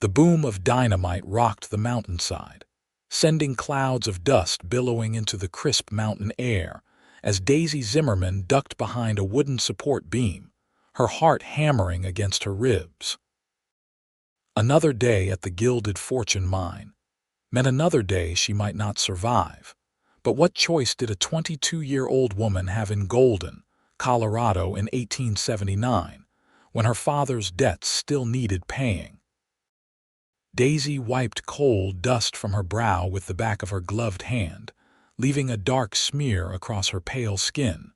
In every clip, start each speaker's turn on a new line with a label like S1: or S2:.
S1: The boom of dynamite rocked the mountainside, sending clouds of dust billowing into the crisp mountain air as Daisy Zimmerman ducked behind a wooden support beam, her heart hammering against her ribs. Another day at the Gilded Fortune Mine meant another day she might not survive. But what choice did a 22-year-old woman have in Golden, Colorado in 1879, when her father's debts still needed paying? Daisy wiped coal dust from her brow with the back of her gloved hand, leaving a dark smear across her pale skin.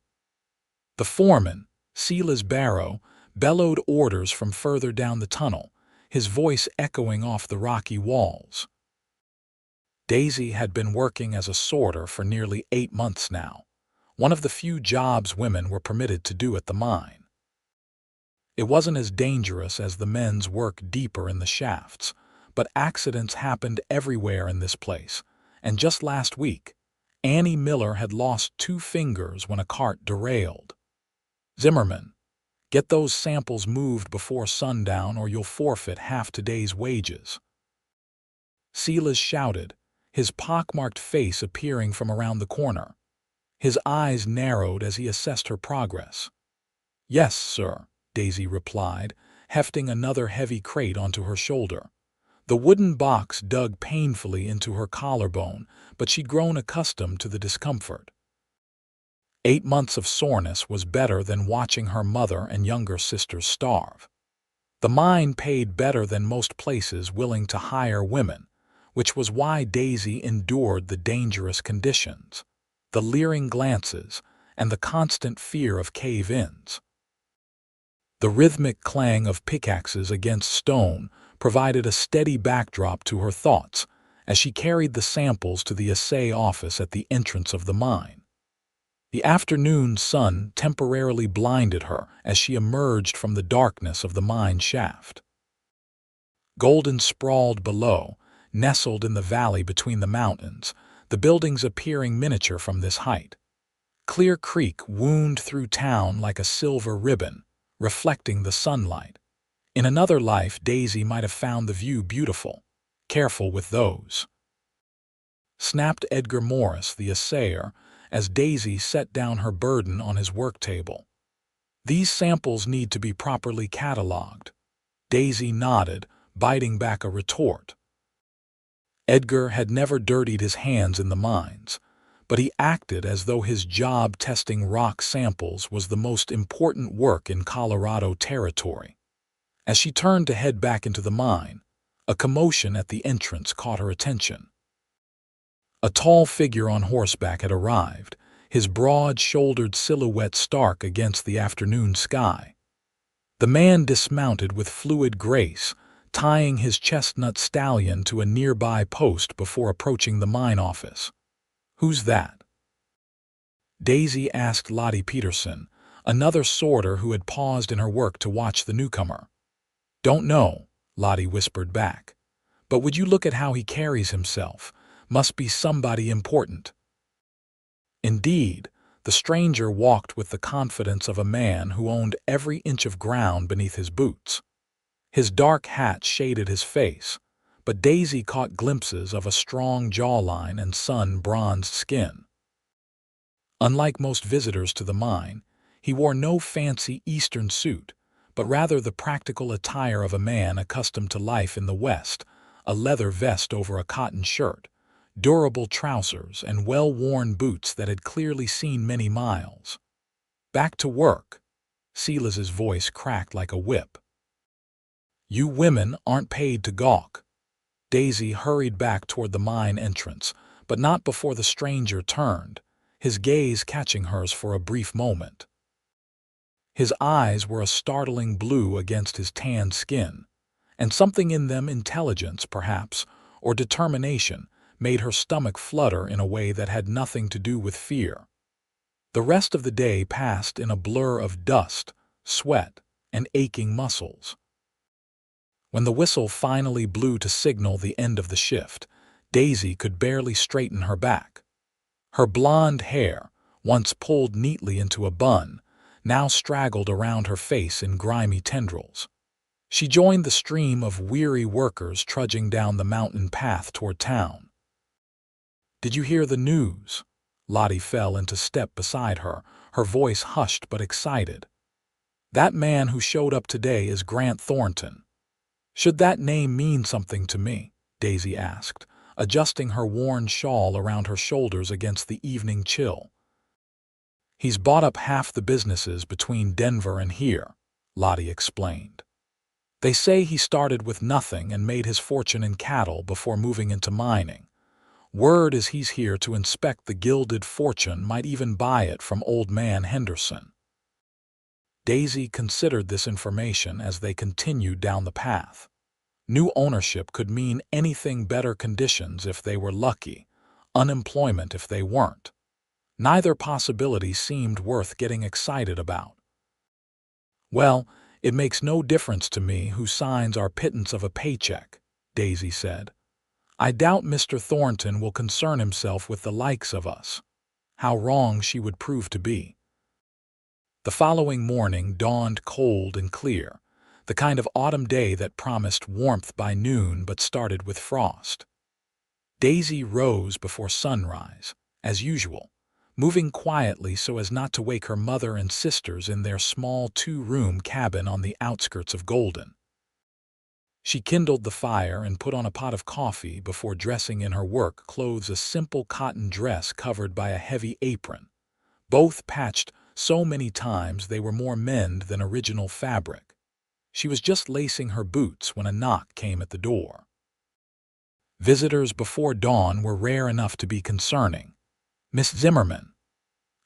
S1: The foreman, Silas Barrow, bellowed orders from further down the tunnel, his voice echoing off the rocky walls. Daisy had been working as a sorter for nearly 8 months now, one of the few jobs women were permitted to do at the mine. It wasn't as dangerous as the men's work deeper in the shafts, but accidents happened everywhere in this place, and just last week, Annie Miller had lost 2 fingers when a cart derailed. "Zimmerman, get those samples moved before sundown or you'll forfeit half today's wages," Silas shouted, his pockmarked face appearing from around the corner. His eyes narrowed as he assessed her progress. "Yes, sir," Daisy replied, hefting another heavy crate onto her shoulder. The wooden box dug painfully into her collarbone, but she'd grown accustomed to the discomfort. 8 months of soreness was better than watching her mother and younger sisters starve. The mine paid better than most places willing to hire women, which was why Daisy endured the dangerous conditions, the leering glances, and the constant fear of cave-ins. The rhythmic clang of pickaxes against stone provided a steady backdrop to her thoughts as she carried the samples to the assay office at the entrance of the mine. The afternoon sun temporarily blinded her as she emerged from the darkness of the mine shaft. Golden sprawled below, nestled in the valley between the mountains, the buildings appearing miniature from this height. Clear Creek wound through town like a silver ribbon, reflecting the sunlight. In another life, Daisy might have found the view beautiful. Careful with those, snapped Edgar Morris, the assayer, as Daisy set down her burden on his work table. "These samples need to be properly cataloged." Daisy nodded, biting back a retort. Edgar had never dirtied his hands in the mines, but he acted as though his job testing rock samples was the most important work in Colorado territory. As she turned to head back into the mine, a commotion at the entrance caught her attention. A tall figure on horseback had arrived, his broad-shouldered silhouette stark against the afternoon sky. The man dismounted with fluid grace, tying his chestnut stallion to a nearby post before approaching the mine office. "Who's that?" Daisy asked Lottie Peterson, another sorter who had paused in her work to watch the newcomer. "Don't know," Lottie whispered back. "But would you look at how he carries himself? Must be somebody important." Indeed, the stranger walked with the confidence of a man who owned every inch of ground beneath his boots. His dark hat shaded his face, but Daisy caught glimpses of a strong jawline and sun-bronzed skin. Unlike most visitors to the mine, he wore no fancy Eastern suit, but rather the practical attire of a man accustomed to life in the West, a leather vest over a cotton shirt, durable trousers, and well-worn boots that had clearly seen many miles. "Back to work," Silas's voice cracked like a whip. "You women aren't paid to gawk." Daisy hurried back toward the mine entrance, but not before the stranger turned, his gaze catching hers for a brief moment. His eyes were a startling blue against his tanned skin, and something in them, intelligence perhaps, or determination, made her stomach flutter in a way that had nothing to do with fear. The rest of the day passed in a blur of dust, sweat, and aching muscles. When the whistle finally blew to signal the end of the shift, Daisy could barely straighten her back. Her blonde hair, once pulled neatly into a bun, now straggled around her face in grimy tendrils. She joined the stream of weary workers trudging down the mountain path toward town. "Did you hear the news?" Lottie fell into step beside her, her voice hushed but excited. "That man who showed up today is Grant Thornton." "Should that name mean something to me?" Daisy asked, adjusting her worn shawl around her shoulders against the evening chill. "He's bought up half the businesses between Denver and here," Lottie explained. "They say he started with nothing and made his fortune in cattle before moving into mining. Word is he's here to inspect the Gilded Fortune, might even buy it from Old Man Henderson." Daisy considered this information as they continued down the path. New ownership could mean anything: better conditions if they were lucky, unemployment if they weren't. Neither possibility seemed worth getting excited about. "Well, it makes no difference to me who signs our pittance of a paycheck," Daisy said. "I doubt Mr. Thornton will concern himself with the likes of us." How wrong she would prove to be. The following morning dawned cold and clear, the kind of autumn day that promised warmth by noon but started with frost. Daisy rose before sunrise, as usual, moving quietly so as not to wake her mother and sisters in their small two-room cabin on the outskirts of Golden. She kindled the fire and put on a pot of coffee before dressing in her work clothes, a simple cotton dress covered by a heavy apron, both patched so many times they were more mend than original fabric. She was just lacing her boots when a knock came at the door. Visitors before dawn were rare enough to be concerning. "Miss Zimmerman."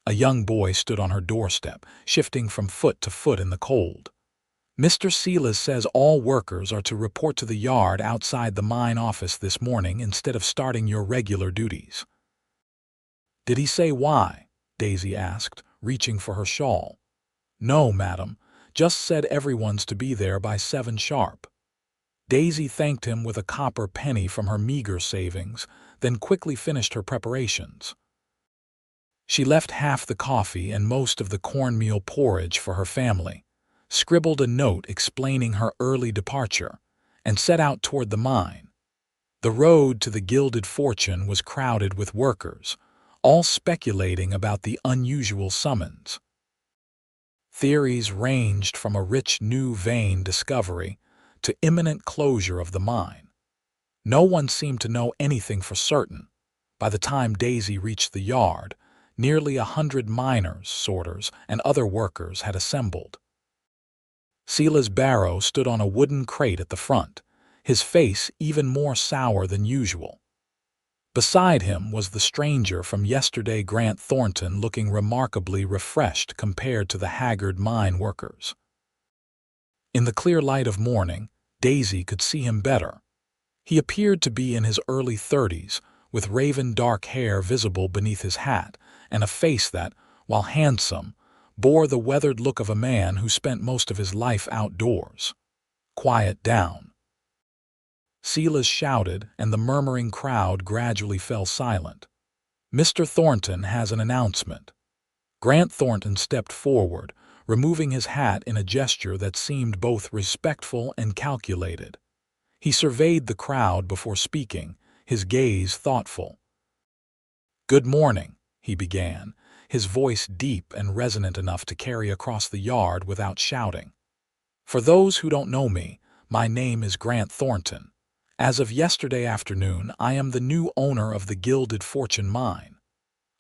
S1: A young boy stood on her doorstep, shifting from foot to foot in the cold. "Mr. Silas says all workers are to report to the yard outside the mine office this morning instead of starting your regular duties." "Did he say why?" Daisy asked, reaching for her shawl. "No, madam. Just said everyone's to be there by 7 sharp." Daisy thanked him with a copper penny from her meager savings, then quickly finished her preparations. She left half the coffee and most of the cornmeal porridge for her family, scribbled a note explaining her early departure, and set out toward the mine. The road to the Gilded Fortune was crowded with workers, all speculating about the unusual summons. Theories ranged from a rich new vein discovery to imminent closure of the mine. No one seemed to know anything for certain. By the time Daisy reached the yard, nearly 100 miners, sorters, and other workers had assembled. Silas Barrow stood on a wooden crate at the front, his face even more sour than usual. Beside him was the stranger from yesterday, Grant Thornton, looking remarkably refreshed compared to the haggard mine workers. In the clear light of morning, Daisy could see him better. He appeared to be in his early 30s, with raven dark hair visible beneath his hat, and a face that, while handsome, bore the weathered look of a man who spent most of his life outdoors. "Quiet down." Silas shouted, and the murmuring crowd gradually fell silent. "Mr. Thornton has an announcement." Grant Thornton stepped forward, removing his hat in a gesture that seemed both respectful and calculated. He surveyed the crowd before speaking, his gaze thoughtful. "Good morning," he began, his voice deep and resonant enough to carry across the yard without shouting. "For those who don't know me, my name is Grant Thornton. As of yesterday afternoon, I am the new owner of the Gilded Fortune Mine."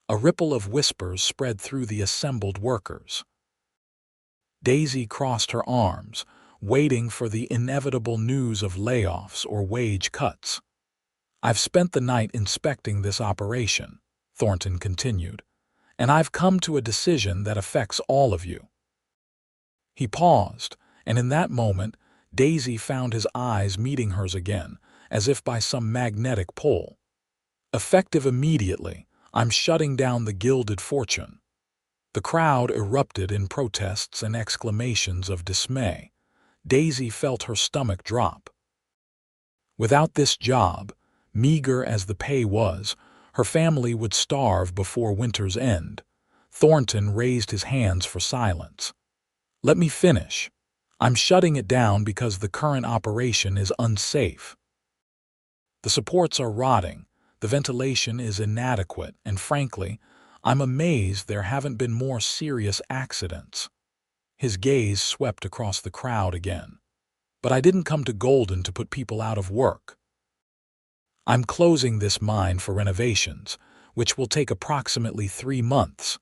S1: A ripple of whispers spread through the assembled workers. Daisy crossed her arms, waiting for the inevitable news of layoffs or wage cuts. "I've spent the night inspecting this operation," Thornton continued, "and I've come to a decision that affects all of you." He paused, and in that moment, Daisy found his eyes meeting hers again, as if by some magnetic pull. "Effective immediately, I'm shutting down the Gilded Fortune." The crowd erupted in protests and exclamations of dismay. Daisy felt her stomach drop. Without this job, meager as the pay was, her family would starve before winter's end. Thornton raised his hands for silence. "Let me finish. I'm shutting it down because the current operation is unsafe. The supports are rotting, the ventilation is inadequate, and frankly, I'm amazed there haven't been more serious accidents." His gaze swept across the crowd again. "But I didn't come to Golden to put people out of work. I'm closing this mine for renovations, which will take approximately 3 months.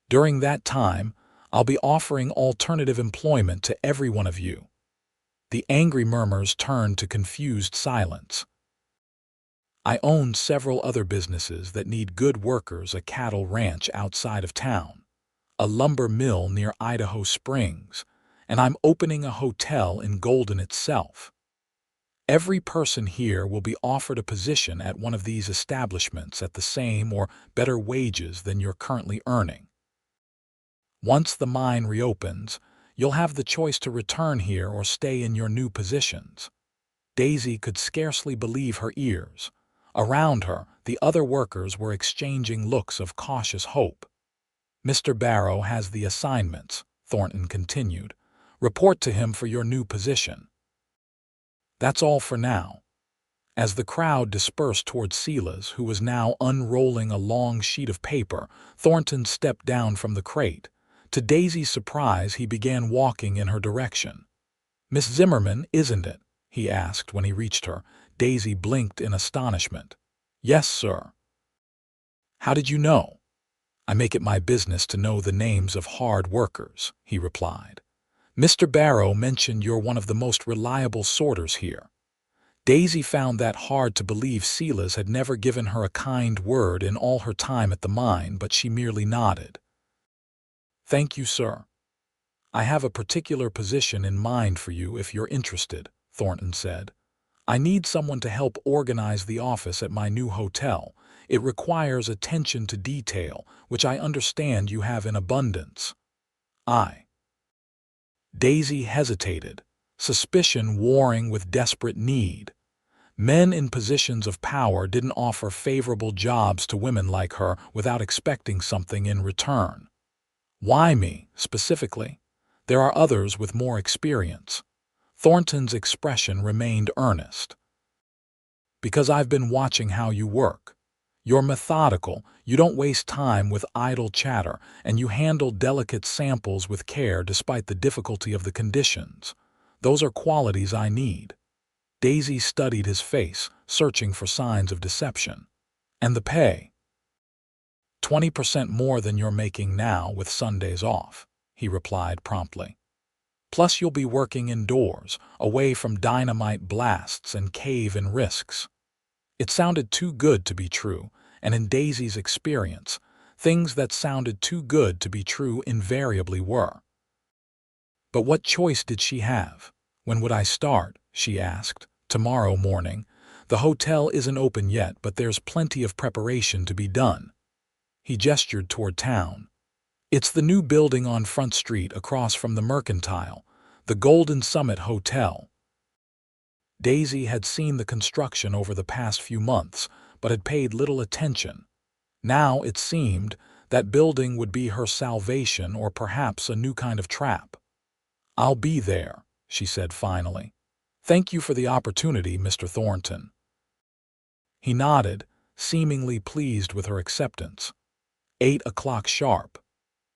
S1: During that time, I'll be offering alternative employment to every one of you." The angry murmurs turned to confused silence. "I own several other businesses that need good workers: a cattle ranch outside of town, a lumber mill near Idaho Springs, and I'm opening a hotel in Golden itself. Every person here will be offered a position at one of these establishments at the same or better wages than you're currently earning. Once the mine reopens, you'll have the choice to return here or stay in your new positions." Daisy could scarcely believe her ears. Around her, the other workers were exchanging looks of cautious hope. "Mr. Barrow has the assignments," Thornton continued. "Report to him for your new position. That's all for now." As the crowd dispersed toward Silas, who was now unrolling a long sheet of paper, Thornton stepped down from the crate. To Daisy's surprise, he began walking in her direction. "Miss Zimmerman, isn't it?" he asked when he reached her. Daisy blinked in astonishment. "Yes, sir." "How did you know?" "I make it my business to know the names of hard workers," he replied. "Mr. Barrow mentioned you're one of the most reliable sorters here." Daisy found that hard to believe. Silas had never given her a kind word in all her time at the mine, but she merely nodded. "Thank you, sir. I have a particular position in mind for you if you're interested," Thornton said. "I need someone to help organize the office at my new hotel. It requires attention to detail, which I understand you have in abundance." Daisy hesitated, suspicion warring with desperate need. Men in positions of power didn't offer favorable jobs to women like her without expecting something in return. "Why me, specifically? There are others with more experience." Thornton's expression remained earnest. "Because I've been watching how you work. You're methodical, you don't waste time with idle chatter, and you handle delicate samples with care despite the difficulty of the conditions. Those are qualities I need." Daisy studied his face, searching for signs of deception. "And the pay?" 20% more than you're making now with Sundays off," he replied promptly. "Plus you'll be working indoors, away from dynamite blasts and cave-in risks." It sounded too good to be true, and in Daisy's experience, things that sounded too good to be true invariably were. But what choice did she have? "When would I start?" she asked. "Tomorrow morning. The hotel isn't open yet, but there's plenty of preparation to be done." He gestured toward town. "It's the new building on Front Street across from the Mercantile, the Golden Summit Hotel." Daisy had seen the construction over the past few months, but had paid little attention. Now, it seemed, that building would be her salvation or perhaps a new kind of trap. "I'll be there," she said finally. "Thank you for the opportunity, Mr. Thornton." He nodded, seemingly pleased with her acceptance. 8 o'clock sharp.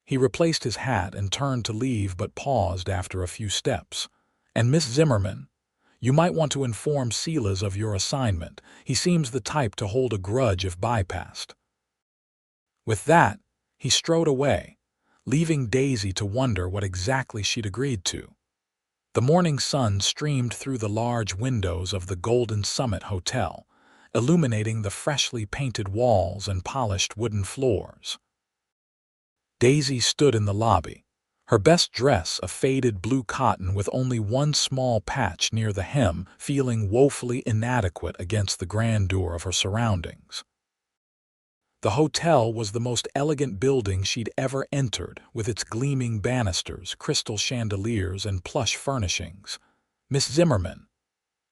S1: He replaced his hat and turned to leave, but paused after a few steps. "And Miss Zimmerman, you might want to inform Silas of your assignment. He seems the type to hold a grudge if bypassed." With that, he strode away, leaving Daisy to wonder what exactly she'd agreed to. The morning sun streamed through the large windows of the Golden Summit Hotel, illuminating the freshly painted walls and polished wooden floors. Daisy stood in the lobby, her best dress a faded blue cotton with only one small patch near the hem, feeling woefully inadequate against the grandeur of her surroundings. The hotel was the most elegant building she'd ever entered, with its gleaming banisters, crystal chandeliers, and plush furnishings. "Miss Zimmerman."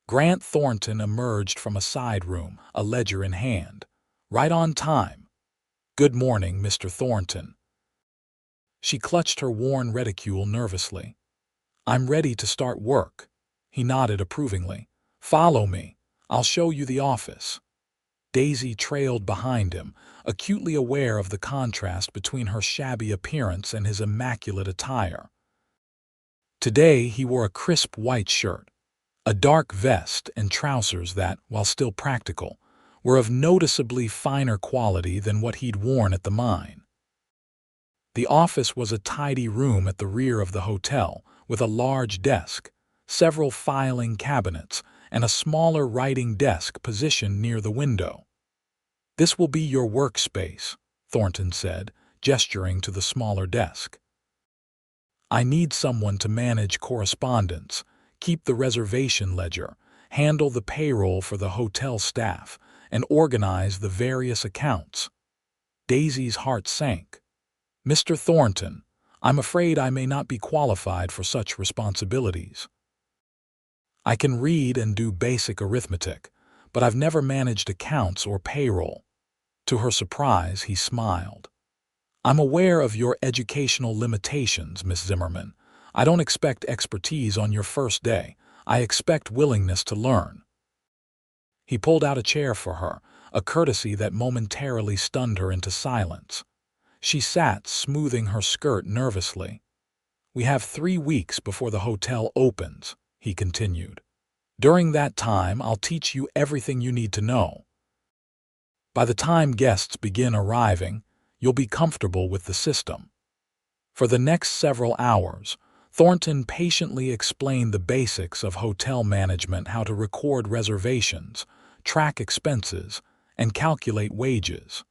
S1: Grant Thornton emerged from a side room, a ledger in hand. "Right on time." "Good morning, Mr. Thornton." She clutched her worn reticule nervously. I'm ready to start work. He nodded approvingly. Follow me. I'll show you the office. Daisy trailed behind him, acutely aware of the contrast between her shabby appearance and his immaculate attire. Today he wore a crisp white shirt, a dark vest, and trousers that, while still practical, were of noticeably finer quality than what he'd worn at the mine. The office was a tidy room at the rear of the hotel, with a large desk, several filing cabinets, and a smaller writing desk positioned near the window. "This will be your workspace," Thornton said, gesturing to the smaller desk. "I need someone to manage correspondence, keep the reservation ledger, handle the payroll for the hotel staff, and organize the various accounts." Daisy's heart sank. "Mr. Thornton, I'm afraid I may not be qualified for such responsibilities. I can read and do basic arithmetic, but I've never managed accounts or payroll." To her surprise, he smiled. "I'm aware of your educational limitations, Miss Zimmerman. I don't expect expertise on your first day. I expect willingness to learn." He pulled out a chair for her, a courtesy that momentarily stunned her into silence. She sat, smoothing her skirt nervously. "We have 3 weeks before the hotel opens," he continued. "During that time, I'll teach you everything you need to know. By the time guests begin arriving, you'll be comfortable with the system." For the next several hours, Thornton patiently explained the basics of hotel management: how to record reservations, track expenses, and calculate wages.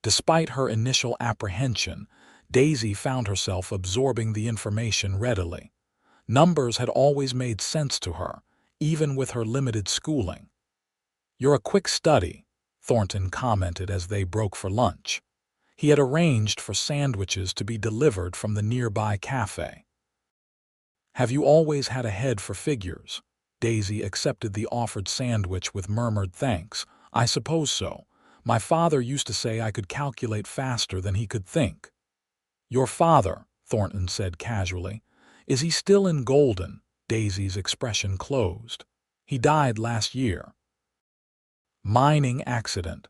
S1: Despite her initial apprehension, Daisy found herself absorbing the information readily. Numbers had always made sense to her, even with her limited schooling. "You're a quick study," Thornton commented as they broke for lunch. He had arranged for sandwiches to be delivered from the nearby cafe. "Have you always had a head for figures?" Daisy accepted the offered sandwich with murmured thanks. "I suppose so. My father used to say I could calculate faster than he could think." "Your father," Thornton said casually. "Is he still in Golden?" Daisy's expression closed. "He died last year." "Mining accident."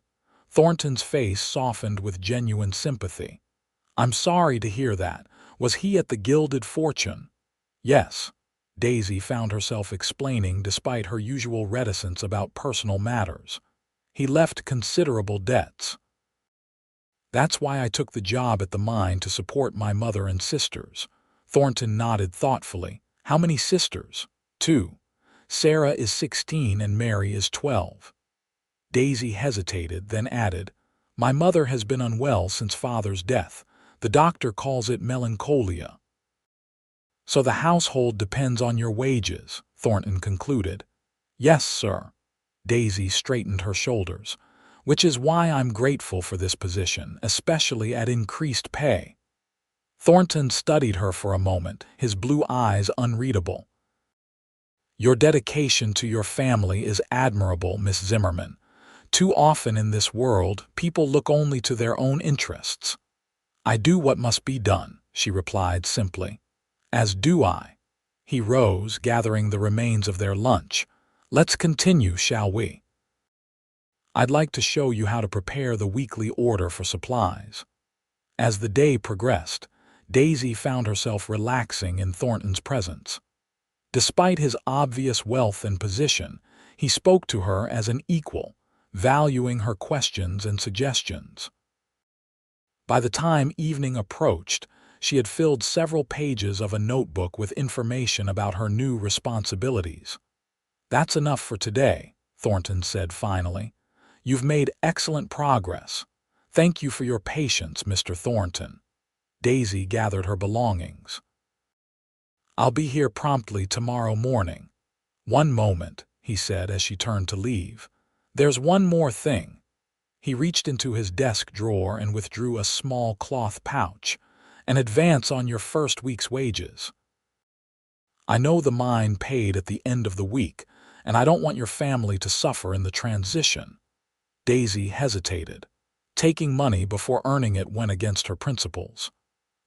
S1: Thornton's face softened with genuine sympathy. "I'm sorry to hear that. Was he at the Gilded Fortune?" "Yes." Daisy found herself explaining despite her usual reticence about personal matters. "He left considerable debts. That's why I took the job at the mine, to support my mother and sisters." Thornton nodded thoughtfully. "How many sisters?" "2. Sarah is 16 and Mary is 12. Daisy hesitated, then added, "My mother has been unwell since father's death. The doctor calls it melancholia." "So the household depends on your wages," Thornton concluded. "Yes, sir." Daisy straightened her shoulders. "Which is why I'm grateful for this position, especially at increased pay." Thornton studied her for a moment, his blue eyes unreadable. "Your dedication to your family is admirable, Miss Zimmerman. Too often in this world, people look only to their own interests." "I do what must be done," she replied simply. "As do I." He rose, gathering the remains of their lunch. "Let's continue, shall we? I'd like to show you how to prepare the weekly order for supplies." As the day progressed, Daisy found herself relaxing in Thornton's presence. Despite his obvious wealth and position, he spoke to her as an equal, valuing her questions and suggestions. By the time evening approached, she had filled several pages of a notebook with information about her new responsibilities. "That's enough for today," Thornton said finally. "You've made excellent progress. Thank you for your patience, Mr. Thornton." Daisy gathered her belongings. "I'll be here promptly tomorrow morning." "One moment," he said as she turned to leave. "There's one more thing." He reached into his desk drawer and withdrew a small cloth pouch. "An advance on your first week's wages. I know the mine paid at the end of the week, and I don't want your family to suffer in the transition." Daisy hesitated. Taking money before earning it went against her principles.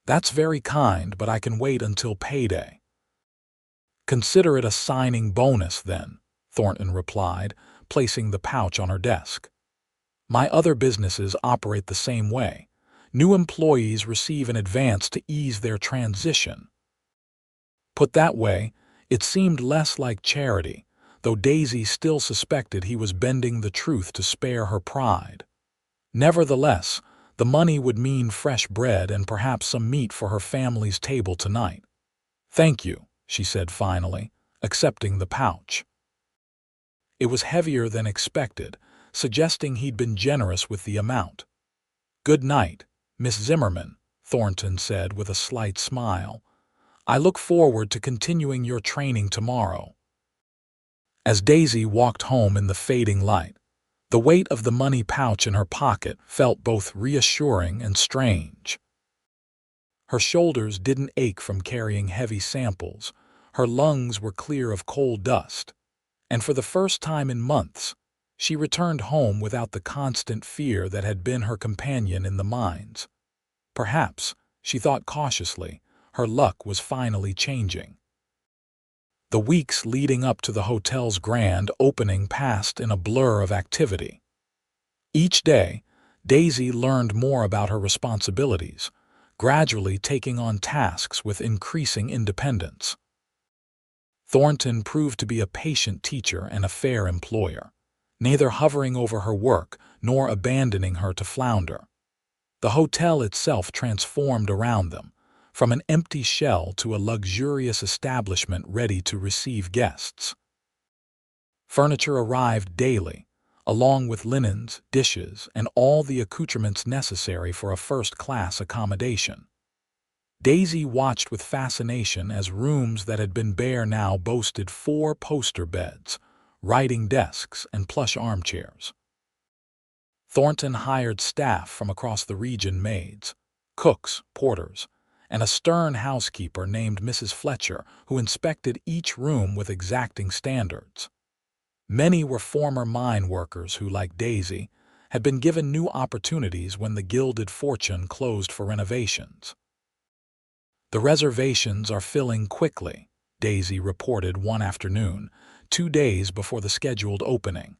S1: "That's very kind, but I can wait until payday." Consider it a signing bonus, then, Thornton replied, placing the pouch on her desk. My other businesses operate the same way. New employees receive an advance to ease their transition. Put that way, it seemed less like charity, though Daisy still suspected he was bending the truth to spare her pride. Nevertheless, the money would mean fresh bread and perhaps some meat for her family's table tonight. Thank you, she said finally, accepting the pouch. It was heavier than expected, suggesting he'd been generous with the amount. Good night, Miss Zimmerman, Thornton said with a slight smile. I look forward to continuing your training tomorrow. As Daisy walked home in the fading light, the weight of the money pouch in her pocket felt both reassuring and strange. Her shoulders didn't ache from carrying heavy samples, her lungs were clear of coal dust, and for the first time in months, she returned home without the constant fear that had been her companion in the mines. Perhaps, she thought cautiously, her luck was finally changing. The weeks leading up to the hotel's grand opening passed in a blur of activity. Each day, Daisy learned more about her responsibilities, gradually taking on tasks with increasing independence. Thornton proved to be a patient teacher and a fair employer, neither hovering over her work nor abandoning her to flounder. The hotel itself transformed around them, from an empty shell to a luxurious establishment ready to receive guests. Furniture arrived daily, along with linens, dishes, and all the accoutrements necessary for a first-class accommodation. Daisy watched with fascination as rooms that had been bare now boasted 4 poster beds, writing desks, and plush armchairs. Thornton hired staff from across the region: maids, cooks, porters, and a stern housekeeper named Mrs. Fletcher, who inspected each room with exacting standards. Many were former mine workers who, like Daisy, had been given new opportunities when the Gilded Fortune closed for renovations. The reservations are filling quickly, Daisy reported one afternoon, 2 days before the scheduled opening.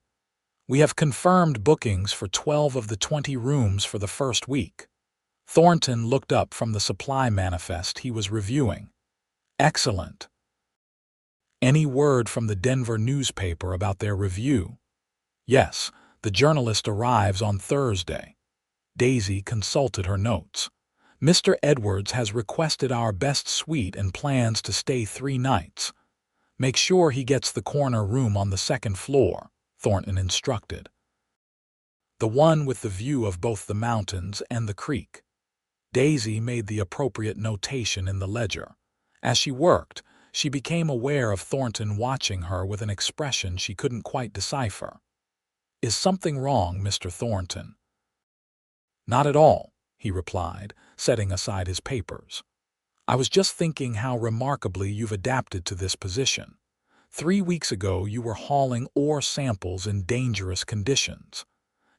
S1: We have confirmed bookings for 12 of the 20 rooms for the first week. Thornton looked up from the supply manifest he was reviewing. Excellent. Any word from the Denver newspaper about their review? Yes, the journalist arrives on Thursday. Daisy consulted her notes. Mr. Edwards has requested our best suite and plans to stay 3 nights. Make sure he gets the corner room on the 2nd floor, Thornton instructed. The one with the view of both the mountains and the creek. Daisy made the appropriate notation in the ledger. As she worked, she became aware of Thornton watching her with an expression she couldn't quite decipher. Is something wrong, Mr. Thornton? Not at all, he replied, setting aside his papers. I was just thinking how remarkably you've adapted to this position. 3 weeks ago you were hauling ore samples in dangerous conditions.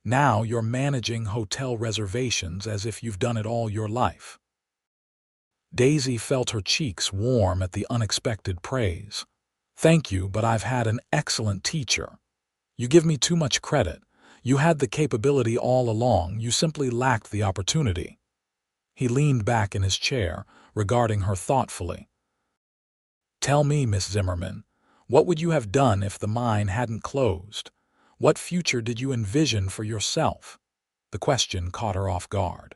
S1: Now you're managing hotel reservations as if you've done it all your life. Daisy felt her cheeks warm at the unexpected praise. Thank you, but I've had an excellent teacher. You give me too much credit. You had the capability all along, you simply lacked the opportunity. He leaned back in his chair, regarding her thoughtfully. Tell me, Miss Zimmerman, what would you have done if the mine hadn't closed? What future did you envision for yourself? The question caught her off guard.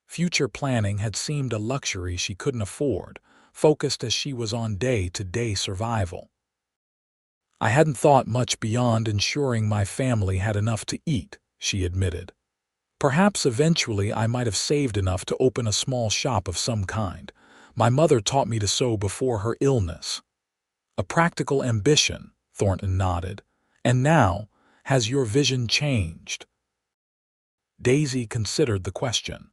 S1: Future planning had seemed a luxury she couldn't afford, focused as she was on day-to-day survival. I hadn't thought much beyond ensuring my family had enough to eat, she admitted. Perhaps eventually I might have saved enough to open a small shop of some kind. My mother taught me to sew before her illness. A practical ambition, Thornton nodded. And now, has your vision changed? Daisy considered the question.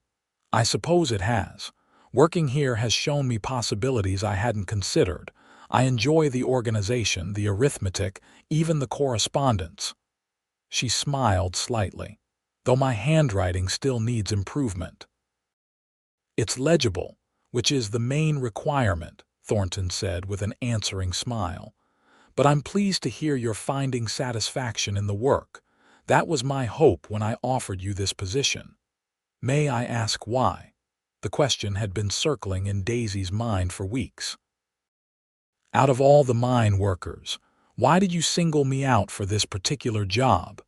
S1: I suppose it has. Working here has shown me possibilities I hadn't considered. I enjoy the organization, the arithmetic, even the correspondence. She smiled slightly, though my handwriting still needs improvement. It's legible, which is the main requirement, Thornton said with an answering smile. "But I'm pleased to hear you're finding satisfaction in the work. That was my hope when I offered you this position. May I ask why?" The question had been circling in Daisy's mind for weeks. "Out of all the mine workers, why did you single me out for this particular job?"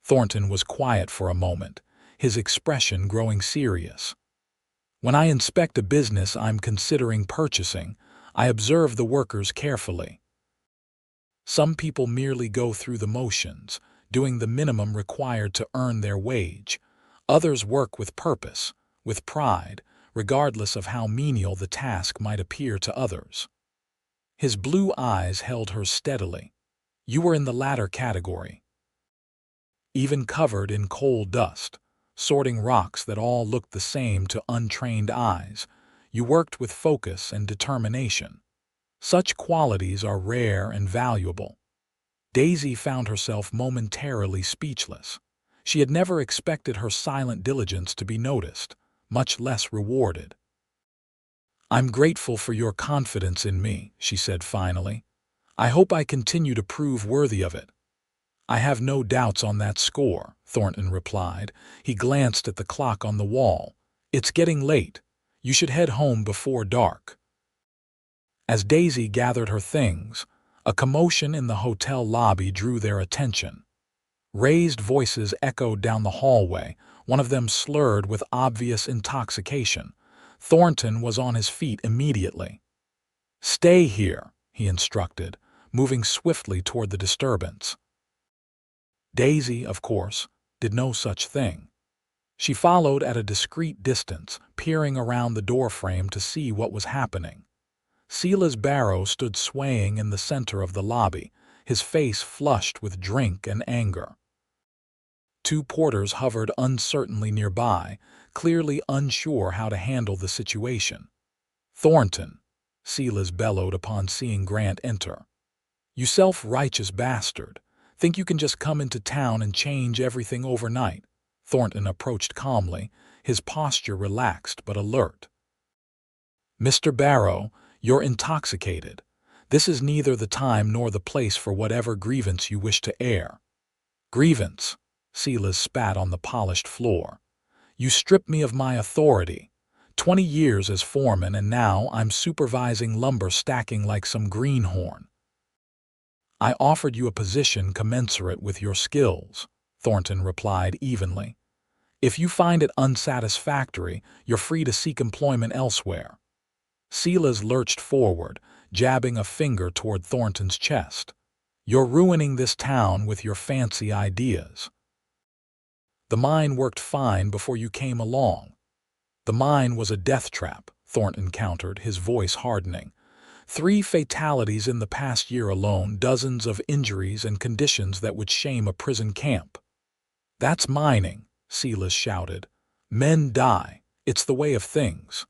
S1: Thornton was quiet for a moment, his expression growing serious. "When I inspect a business I'm considering purchasing, I observe the workers carefully. Some people merely go through the motions, doing the minimum required to earn their wage. Others work with purpose, with pride, regardless of how menial the task might appear to others." His blue eyes held her steadily. "You were in the latter category. Even covered in coal dust, sorting rocks that all looked the same to untrained eyes, you worked with focus and determination. Such qualities are rare and valuable." Daisy found herself momentarily speechless. She had never expected her silent diligence to be noticed, much less rewarded. "I'm grateful for your confidence in me," she said finally. "I hope I continue to prove worthy of it." "I have no doubts on that score," Thornton replied. He glanced at the clock on the wall. "It's getting late. You should head home before dark." As Daisy gathered her things, a commotion in the hotel lobby drew their attention. Raised voices echoed down the hallway, one of them slurred with obvious intoxication. Thornton was on his feet immediately. "Stay here," he instructed, moving swiftly toward the disturbance. Daisy, of course, did no such thing. She followed at a discreet distance, peering around the doorframe to see what was happening. Silas Barrow stood swaying in the center of the lobby, his face flushed with drink and anger. Two porters hovered uncertainly nearby, clearly unsure how to handle the situation. "Thornton," Silas bellowed upon seeing Grant enter. "You self-righteous bastard. Think you can just come into town and change everything overnight?" Thornton approached calmly, his posture relaxed but alert. "Mr. Barrow, you're intoxicated. This is neither the time nor the place for whatever grievance you wish to air." "Grievance?" Silas spat on the polished floor. "You stripped me of my authority. 20 years as foreman, and now I'm supervising lumber stacking like some greenhorn." "I offered you a position commensurate with your skills," Thornton replied evenly. "If you find it unsatisfactory, you're free to seek employment elsewhere." Silas lurched forward, jabbing a finger toward Thornton's chest. "You're ruining this town with your fancy ideas. The mine worked fine before you came along." "The mine was a death trap," Thornton countered, his voice hardening. 3 fatalities in the past year alone, dozens of injuries and conditions that would shame a prison camp." "That's mining," Silas shouted. "Men die. It's the way of things."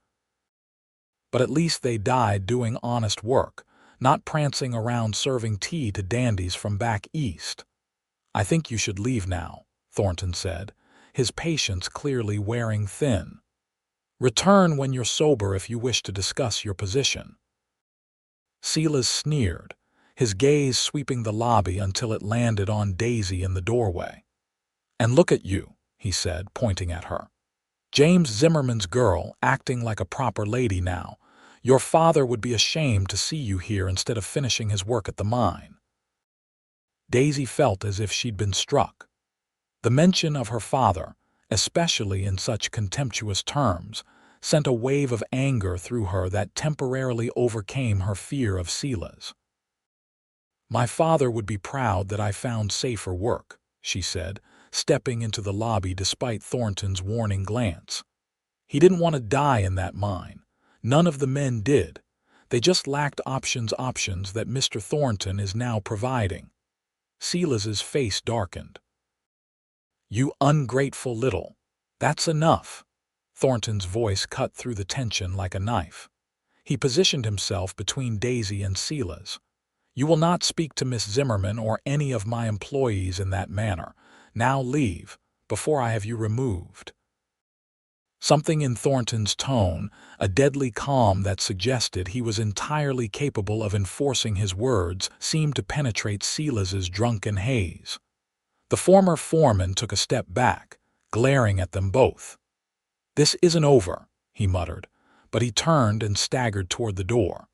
S1: "But at least they died doing honest work, not prancing around serving tea to dandies from back east." "I think you should leave now," Thornton said, his patience clearly wearing thin. "Return when you're sober if you wish to discuss your position." Silas sneered, his gaze sweeping the lobby until it landed on Daisy in the doorway. "And look at you," he said, pointing at her. "James Zimmerman's girl, acting like a proper lady now. Your father would be ashamed to see you here instead of finishing his work at the mine." Daisy felt as if she'd been struck. The mention of her father, especially in such contemptuous terms, sent a wave of anger through her that temporarily overcame her fear of Silas. "My father would be proud that I found safer work," she said, stepping into the lobby despite Thornton's warning glance. "He didn't want to die in that mine. None of the men did. They just lacked options that Mr. Thornton is now providing." Silas's face darkened. "You ungrateful little. That's enough." Thornton's voice cut through the tension like a knife. He positioned himself between Daisy and Silas. "You will not speak to Miss Zimmerman or any of my employees in that manner. Now leave, before I have you removed." Something in Thornton's tone, a deadly calm that suggested he was entirely capable of enforcing his words, seemed to penetrate Silas's drunken haze. The former foreman took a step back, glaring at them both. "This isn't over," he muttered, but he turned and staggered toward the door.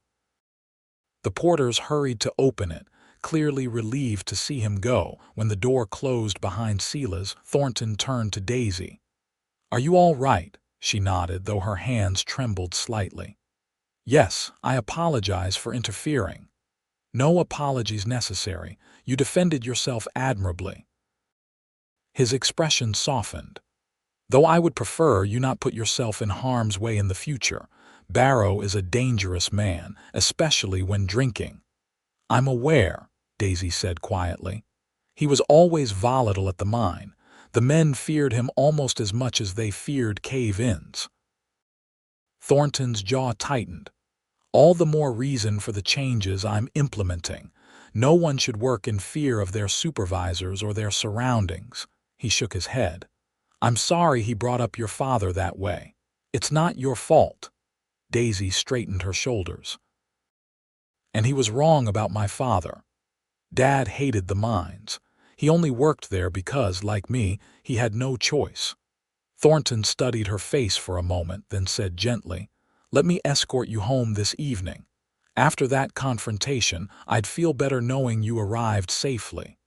S1: The porters hurried to open it, clearly relieved to see him go. When the door closed behind Silas, Thornton turned to Daisy. "Are you all right?" She nodded, though her hands trembled slightly. "Yes, I apologize for interfering." "No apologies necessary. You defended yourself admirably." His expression softened. "Though I would prefer you not put yourself in harm's way in the future. Barrow is a dangerous man, especially when drinking." "I'm aware," Daisy said quietly. "He was always volatile at the mine. The men feared him almost as much as they feared cave-ins." Thornton's jaw tightened. "All the more reason for the changes I'm implementing. No one should work in fear of their supervisors or their surroundings." He shook his head. "I'm sorry he brought up your father that way. It's not your fault." Daisy straightened her shoulders. "And he was wrong about my father. Dad hated the mines. He only worked there because, like me, he had no choice." Thornton studied her face for a moment, then said gently, "Let me escort you home this evening. After that confrontation, I'd feel better knowing you arrived safely."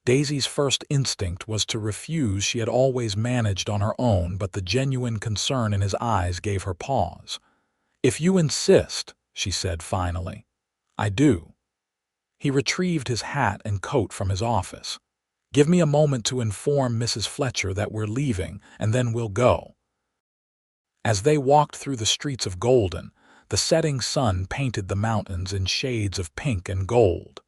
S1: Daisy's first instinct was to refuse. She had always managed on her own, but the genuine concern in his eyes gave her pause. "If you insist," she said finally. "I do." He retrieved his hat and coat from his office. "Give me a moment to inform Mrs. Fletcher that we're leaving, and then we'll go." As they walked through the streets of Golden, the setting sun painted the mountains in shades of pink and gold.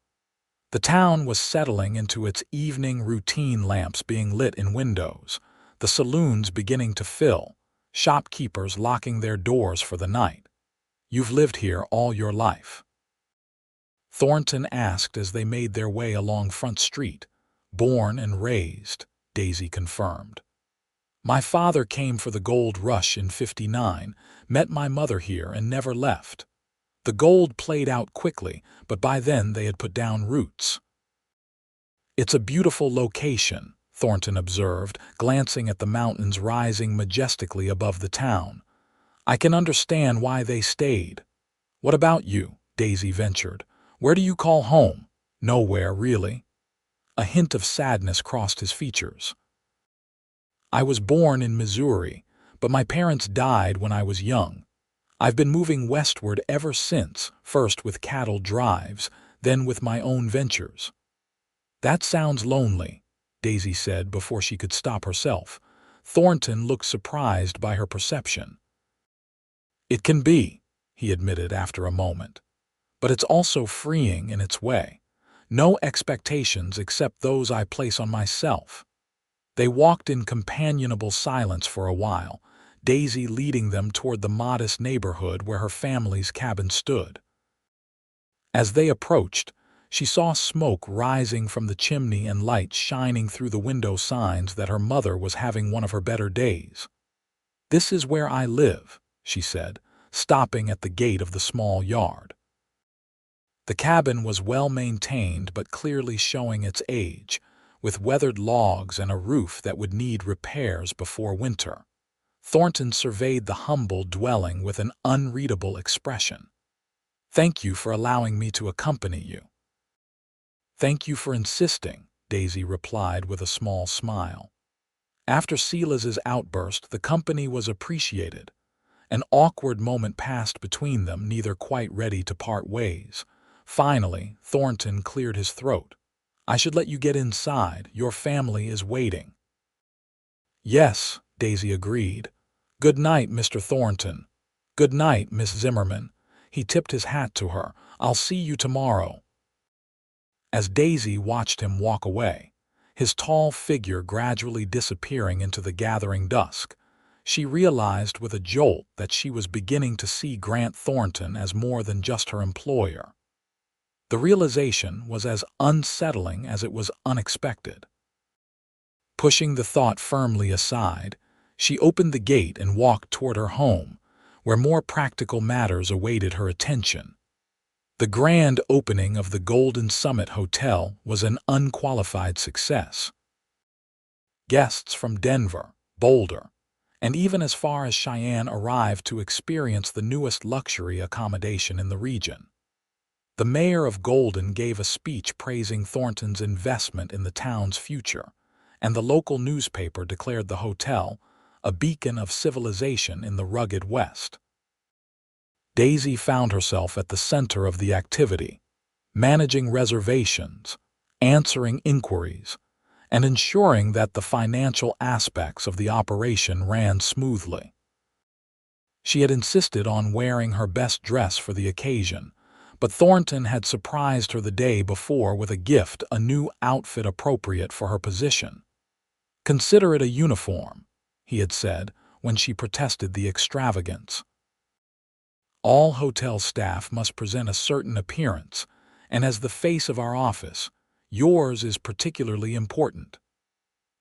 S1: The town was settling into its evening routine, lamps being lit in windows, the saloons beginning to fill, shopkeepers locking their doors for the night. "You've lived here all your life?" Thornton asked as they made their way along Front Street. "Born and raised," Daisy confirmed. "My father came for the gold rush in '59, met my mother here and never left. The gold played out quickly, but by then they had put down roots." "It's a beautiful location," Thornton observed, glancing at the mountains rising majestically above the town. "I can understand why they stayed." "What about you?" Daisy ventured. "Where do you call home?" "Nowhere, really." A hint of sadness crossed his features. "I was born in Missouri, but my parents died when I was young. I've been moving westward ever since, first with cattle drives, then with my own ventures." "That sounds lonely," Daisy said before she could stop herself. Thornton looked surprised by her perception. "It can be," he admitted after a moment. "But it's also freeing in its way. No expectations except those I place on myself." They walked in companionable silence for a while, Daisy leading them toward the modest neighborhood where her family's cabin stood. As they approached, she saw smoke rising from the chimney and lights shining through the window, signs that her mother was having one of her better days. "This is where I live," she said, stopping at the gate of the small yard. The cabin was well maintained but clearly showing its age, with weathered logs and a roof that would need repairs before winter. Thornton surveyed the humble dwelling with an unreadable expression. "Thank you for allowing me to accompany you." "Thank you for insisting," Daisy replied with a small smile. After Silas's outburst, the company was appreciated. An awkward moment passed between them, neither quite ready to part ways. Finally, Thornton cleared his throat. "I should let you get inside. Your family is waiting." "Yes," Daisy agreed. "Good night, Mr. Thornton." "Good night, Miss Zimmerman." He tipped his hat to her. "I'll see you tomorrow." As Daisy watched him walk away, his tall figure gradually disappearing into the gathering dusk, she realized with a jolt that she was beginning to see Grant Thornton as more than just her employer. The realization was as unsettling as it was unexpected. Pushing the thought firmly aside, She opened the gate and walked toward her home, where more practical matters awaited her attention. The grand opening of the Golden Summit Hotel was an unqualified success. Guests from Denver, Boulder, and even as far as Cheyenne arrived to experience the newest luxury accommodation in the region. The mayor of Golden gave a speech praising Thornton's investment in the town's future, and the local newspaper declared the hotel a beacon of civilization in the rugged West. Daisy found herself at the center of the activity, managing reservations, answering inquiries, and ensuring that the financial aspects of the operation ran smoothly. She had insisted on wearing her best dress for the occasion, but Thornton had surprised her the day before with a gift, a new outfit appropriate for her position. "Consider it a uniform," he had said when she protested the extravagance. "All hotel staff must present a certain appearance, and as the face of our office, yours is particularly important."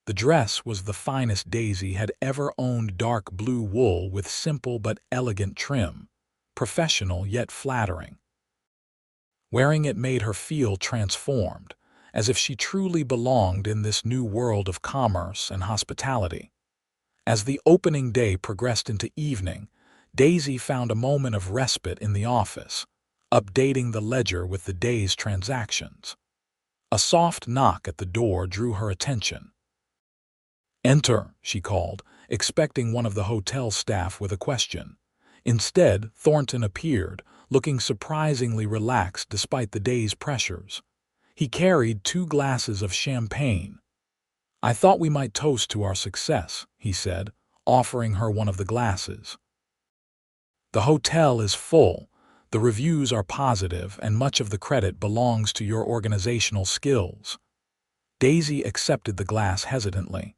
S1: The dress was the finest Daisy had ever owned, dark blue wool with simple but elegant trim, professional yet flattering. Wearing it made her feel transformed, as if she truly belonged in this new world of commerce and hospitality. As the opening day progressed into evening, Daisy found a moment of respite in the office, updating the ledger with the day's transactions. A soft knock at the door drew her attention. "Enter," she called, expecting one of the hotel staff with a question. Instead, Thornton appeared, looking surprisingly relaxed despite the day's pressures. He carried 2 glasses of champagne. "I thought we might toast to our success," he said, offering her one of the glasses. "The hotel is full, the reviews are positive, and much of the credit belongs to your organizational skills." Daisy accepted the glass hesitantly.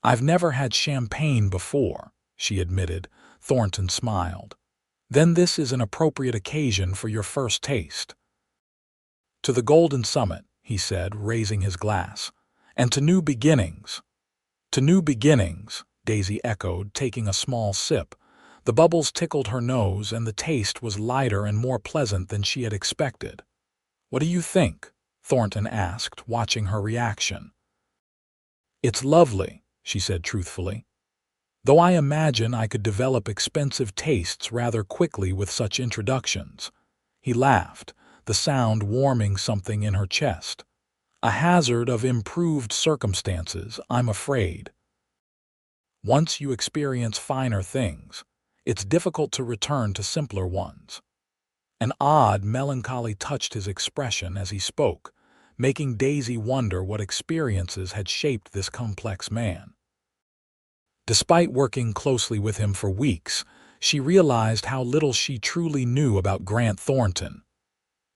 S1: "I've never had champagne before," she admitted. Thornton smiled. "Then this is an appropriate occasion for your first taste." "To the Golden Summit," he said, raising his glass. "And to new beginnings." "To new beginnings," Daisy echoed, taking a small sip. The bubbles tickled her nose, and the taste was lighter and more pleasant than she had expected. "What do you think?" Thornton asked, watching her reaction. "It's lovely," she said truthfully. "Though I imagine I could develop expensive tastes rather quickly with such introductions." He laughed, the sound warming something in her chest. "A hazard of improved circumstances, I'm afraid. Once you experience finer things, it's difficult to return to simpler ones." An odd melancholy touched his expression as he spoke, making Daisy wonder what experiences had shaped this complex man. Despite working closely with him for weeks, she realized how little she truly knew about Grant Thornton.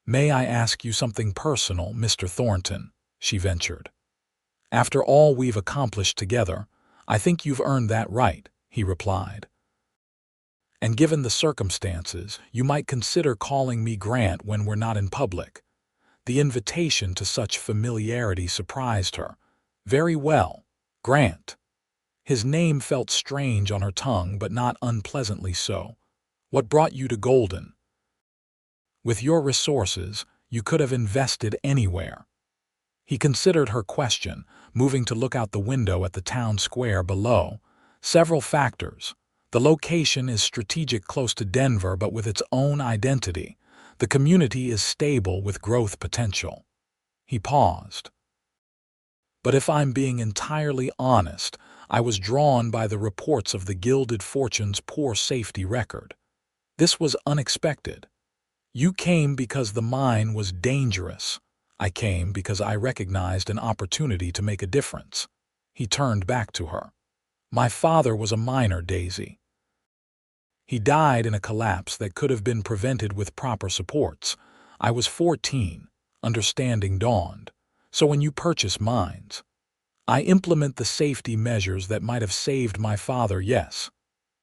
S1: "May I ask you something personal, Mr. Thornton?" she ventured. "After all we've accomplished together, I think you've earned that right," he replied. "And given the circumstances, you might consider calling me Grant when we're not in public." The invitation to such familiarity surprised her. "Very well, Grant." His name felt strange on her tongue, but not unpleasantly so. "What brought you to Golden?" "With your resources, you could have invested anywhere." He considered her question, moving to look out the window at the town square below. "Several factors. The location is strategic, close to Denver, but with its own identity. The community is stable with growth potential." He paused. "But if I'm being entirely honest, I was drawn by the reports of the Gilded Fortune's poor safety record. This was unexpected. You came because the mine was dangerous. I came because I recognized an opportunity to make a difference." He turned back to her. "My father was a miner, Daisy. He died in a collapse that could have been prevented with proper supports. I was 14. Understanding dawned. So when you purchase mines, I implement the safety measures that might have saved my father, yes."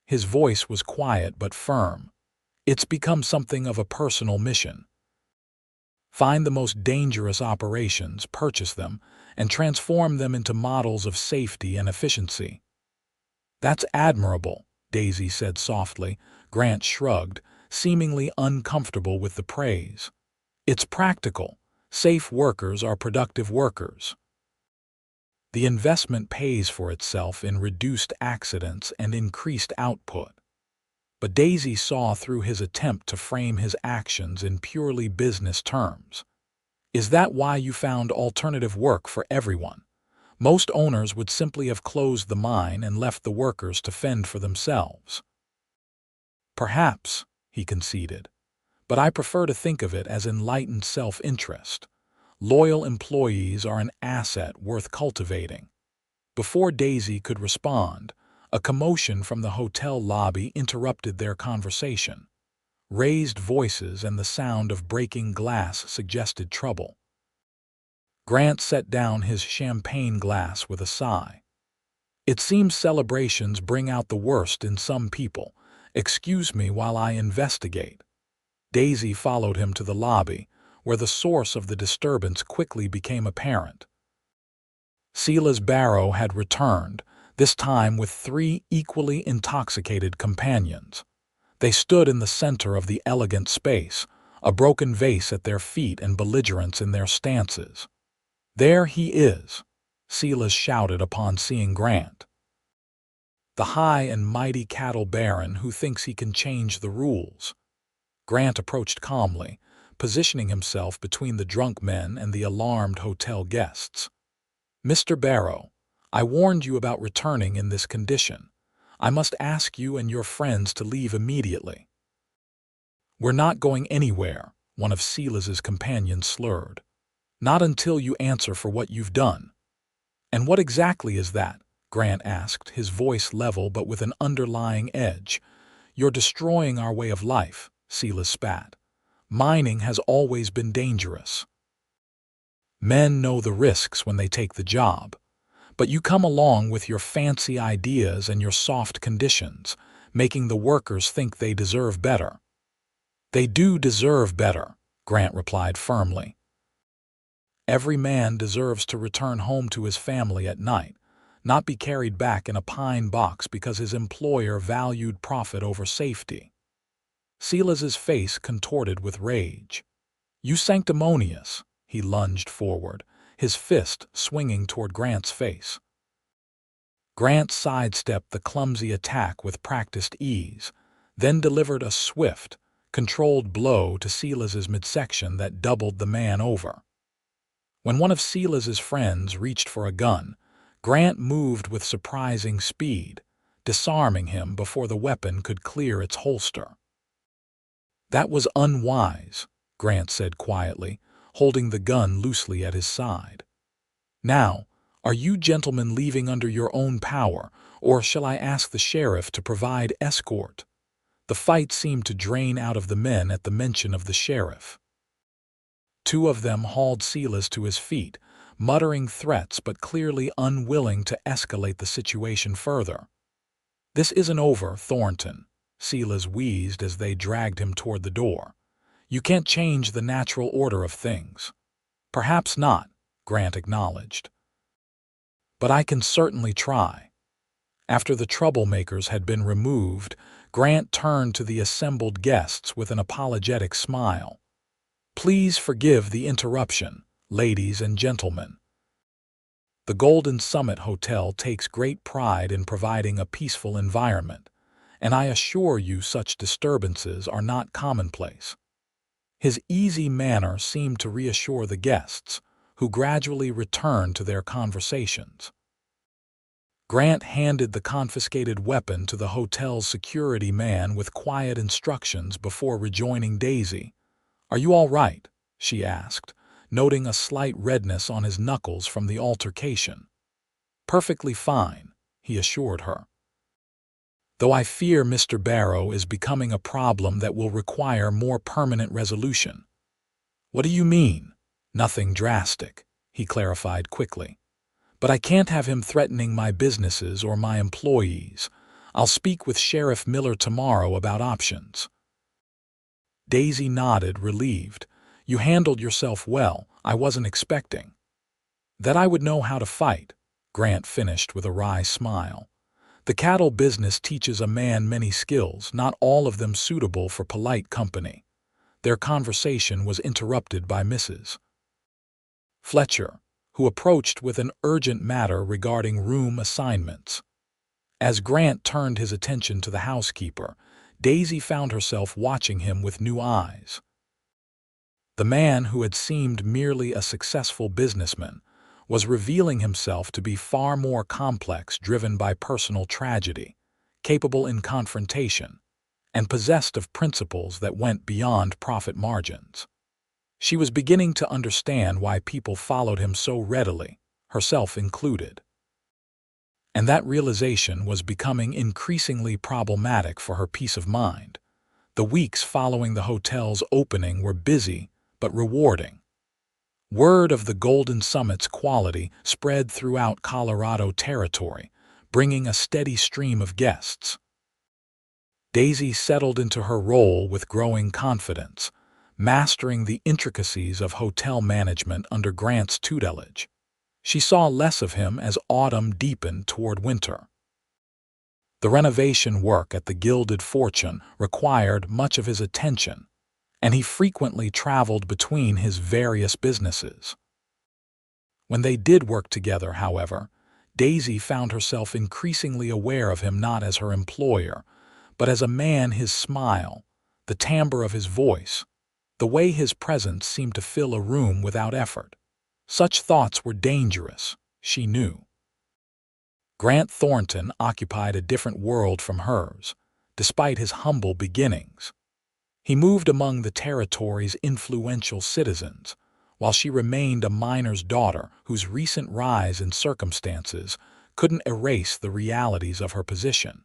S1: His voice was quiet but firm. "It's become something of a personal mission. Find the most dangerous operations, purchase them, and transform them into models of safety and efficiency." "That's admirable," Daisy said softly. Grant shrugged, seemingly uncomfortable with the praise. "It's practical. Safe workers are productive workers. The investment pays for itself in reduced accidents and increased output." But Daisy saw through his attempt to frame his actions in purely business terms. "Is that why you found alternative work for everyone? Most owners would simply have closed the mine and left the workers to fend for themselves." "Perhaps," he conceded, "but I prefer to think of it as enlightened self-interest. Loyal employees are an asset worth cultivating." Before Daisy could respond, a commotion from the hotel lobby interrupted their conversation. Raised voices and the sound of breaking glass suggested trouble. Grant set down his champagne glass with a sigh. "It seems celebrations bring out the worst in some people. Excuse me while I investigate." Daisy followed him to the lobby, where the source of the disturbance quickly became apparent. Silas Barrow had returned, this time with 3 equally intoxicated companions. They stood in the center of the elegant space, a broken vase at their feet and belligerence in their stances. "There he is," Silas shouted upon seeing Grant. "The high and mighty cattle baron who thinks he can change the rules." Grant approached calmly, positioning himself between the drunk men and the alarmed hotel guests. "Mr. Barrow, I warned you about returning in this condition. I must ask you and your friends to leave immediately." "We're not going anywhere," one of Silas's companions slurred. "Not until you answer for what you've done." "And what exactly is that?" Grant asked, his voice level but with an underlying edge. "You're destroying our way of life," Silas spat. "Mining has always been dangerous. Men know the risks when they take the job. But you come along with your fancy ideas and your soft conditions, making the workers think they deserve better." "They do deserve better," Grant replied firmly. "Every man deserves to return home to his family at night, not be carried back in a pine box because his employer valued profit over safety." Silas's face contorted with rage. "You sanctimonious!" He lunged forward, his fist swinging toward Grant's face. Grant sidestepped the clumsy attack with practiced ease, then delivered a swift, controlled blow to Silas's midsection that doubled the man over. When one of Silas's friends reached for a gun, Grant moved with surprising speed, disarming him before the weapon could clear its holster. "That was unwise," Grant said quietly, holding the gun loosely at his side. "Now, are you gentlemen leaving under your own power, or shall I ask the sheriff to provide escort?" The fight seemed to drain out of the men at the mention of the sheriff. 2 of them hauled Silas to his feet, muttering threats but clearly unwilling to escalate the situation further. "This isn't over, Thornton," Silas wheezed as they dragged him toward the door. "You can't change the natural order of things." "Perhaps not," Grant acknowledged. "But I can certainly try." After the troublemakers had been removed, Grant turned to the assembled guests with an apologetic smile. "Please forgive the interruption, ladies and gentlemen. The Golden Summit Hotel takes great pride in providing a peaceful environment, and I assure you such disturbances are not commonplace." His easy manner seemed to reassure the guests, who gradually returned to their conversations. Grant handed the confiscated weapon to the hotel's security man with quiet instructions before rejoining Daisy. "Are you all right?" she asked, noting a slight redness on his knuckles from the altercation. "Perfectly fine," he assured her. "Though I fear Mr. Barrow is becoming a problem that will require more permanent resolution." "What do you mean?" "Nothing drastic," he clarified quickly. "But I can't have him threatening my businesses or my employees. I'll speak with Sheriff Miller tomorrow about options." Daisy nodded, relieved. "You handled yourself well. I wasn't expecting that I would know how to fight," Grant finished with a wry smile. The cattle business teaches a man many skills, not all of them suitable for polite company. Their conversation was interrupted by Mrs. Fletcher, who approached with an urgent matter regarding room assignments. As Grant turned his attention to the housekeeper, Daisy found herself watching him with new eyes. The man who had seemed merely a successful businessman was revealing himself to be far more complex, driven by personal tragedy, capable in confrontation, and possessed of principles that went beyond profit margins. She was beginning to understand why people followed him so readily, herself included. And that realization was becoming increasingly problematic for her peace of mind. The weeks following the hotel's opening were busy but rewarding. Word of the Golden Summit's quality spread throughout Colorado territory, bringing a steady stream of guests. Daisy settled into her role with growing confidence, mastering the intricacies of hotel management under Grant's tutelage. She saw less of him as autumn deepened toward winter. The renovation work at the Gilded Fortune required much of his attention, and he frequently traveled between his various businesses. When they did work together, however, Daisy found herself increasingly aware of him not as her employer, but as a man. His smile, the timbre of his voice, the way his presence seemed to fill a room without effort. Such thoughts were dangerous, she knew. Grant Thornton occupied a different world from hers, despite his humble beginnings. He moved among the territory's influential citizens, while she remained a miner's daughter whose recent rise in circumstances couldn't erase the realities of her position.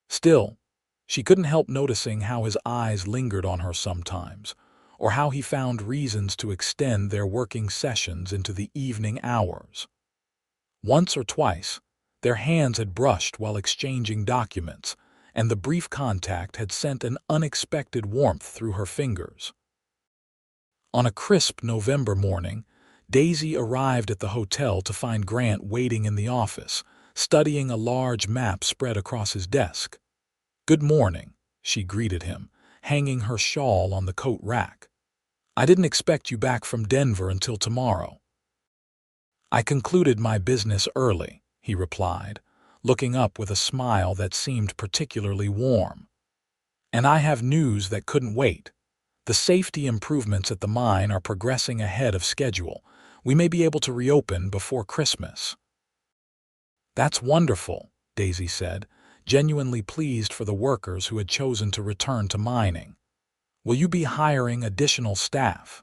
S1: Still, she couldn't help noticing how his eyes lingered on her sometimes, or how he found reasons to extend their working sessions into the evening hours. Once or twice, their hands had brushed while exchanging documents, and the brief contact had sent an unexpected warmth through her fingers. On a crisp November morning, Daisy arrived at the hotel to find Grant waiting in the office, studying a large map spread across his desk. "Good morning," she greeted him, hanging her shawl on the coat rack. "I didn't expect you back from Denver until tomorrow." "I concluded my business early," he replied, looking up with a smile that seemed particularly warm. "And I have news that couldn't wait. The safety improvements at the mine are progressing ahead of schedule. We may be able to reopen before Christmas." "That's wonderful," Daisy said, genuinely pleased for the workers who had chosen to return to mining. "Will you be hiring additional staff?"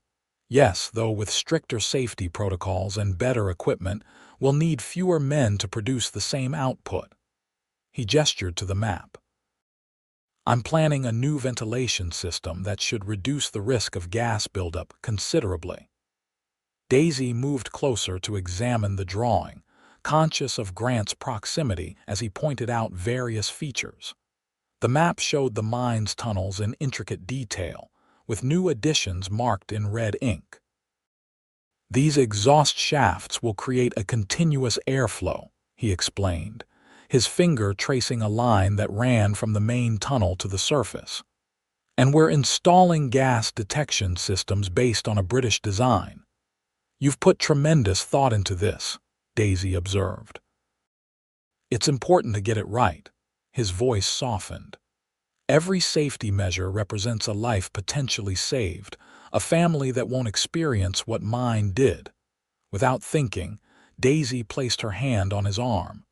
S1: "Yes, though with stricter safety protocols and better equipment, we'll need fewer men to produce the same output." He gestured to the map. "I'm planning a new ventilation system that should reduce the risk of gas buildup considerably." Daisy moved closer to examine the drawing, conscious of Grant's proximity as he pointed out various features. The map showed the mine's tunnels in intricate detail, with new additions marked in red ink. "These exhaust shafts will create a continuous airflow," he explained, his finger tracing a line that ran from the main tunnel to the surface. "And we're installing gas detection systems based on a British design." "You've put tremendous thought into this," Daisy observed. "It's important to get it right." His voice softened. "Every safety measure represents a life potentially saved, a family that won't experience what mine did." Without thinking, Daisy placed her hand on his arm.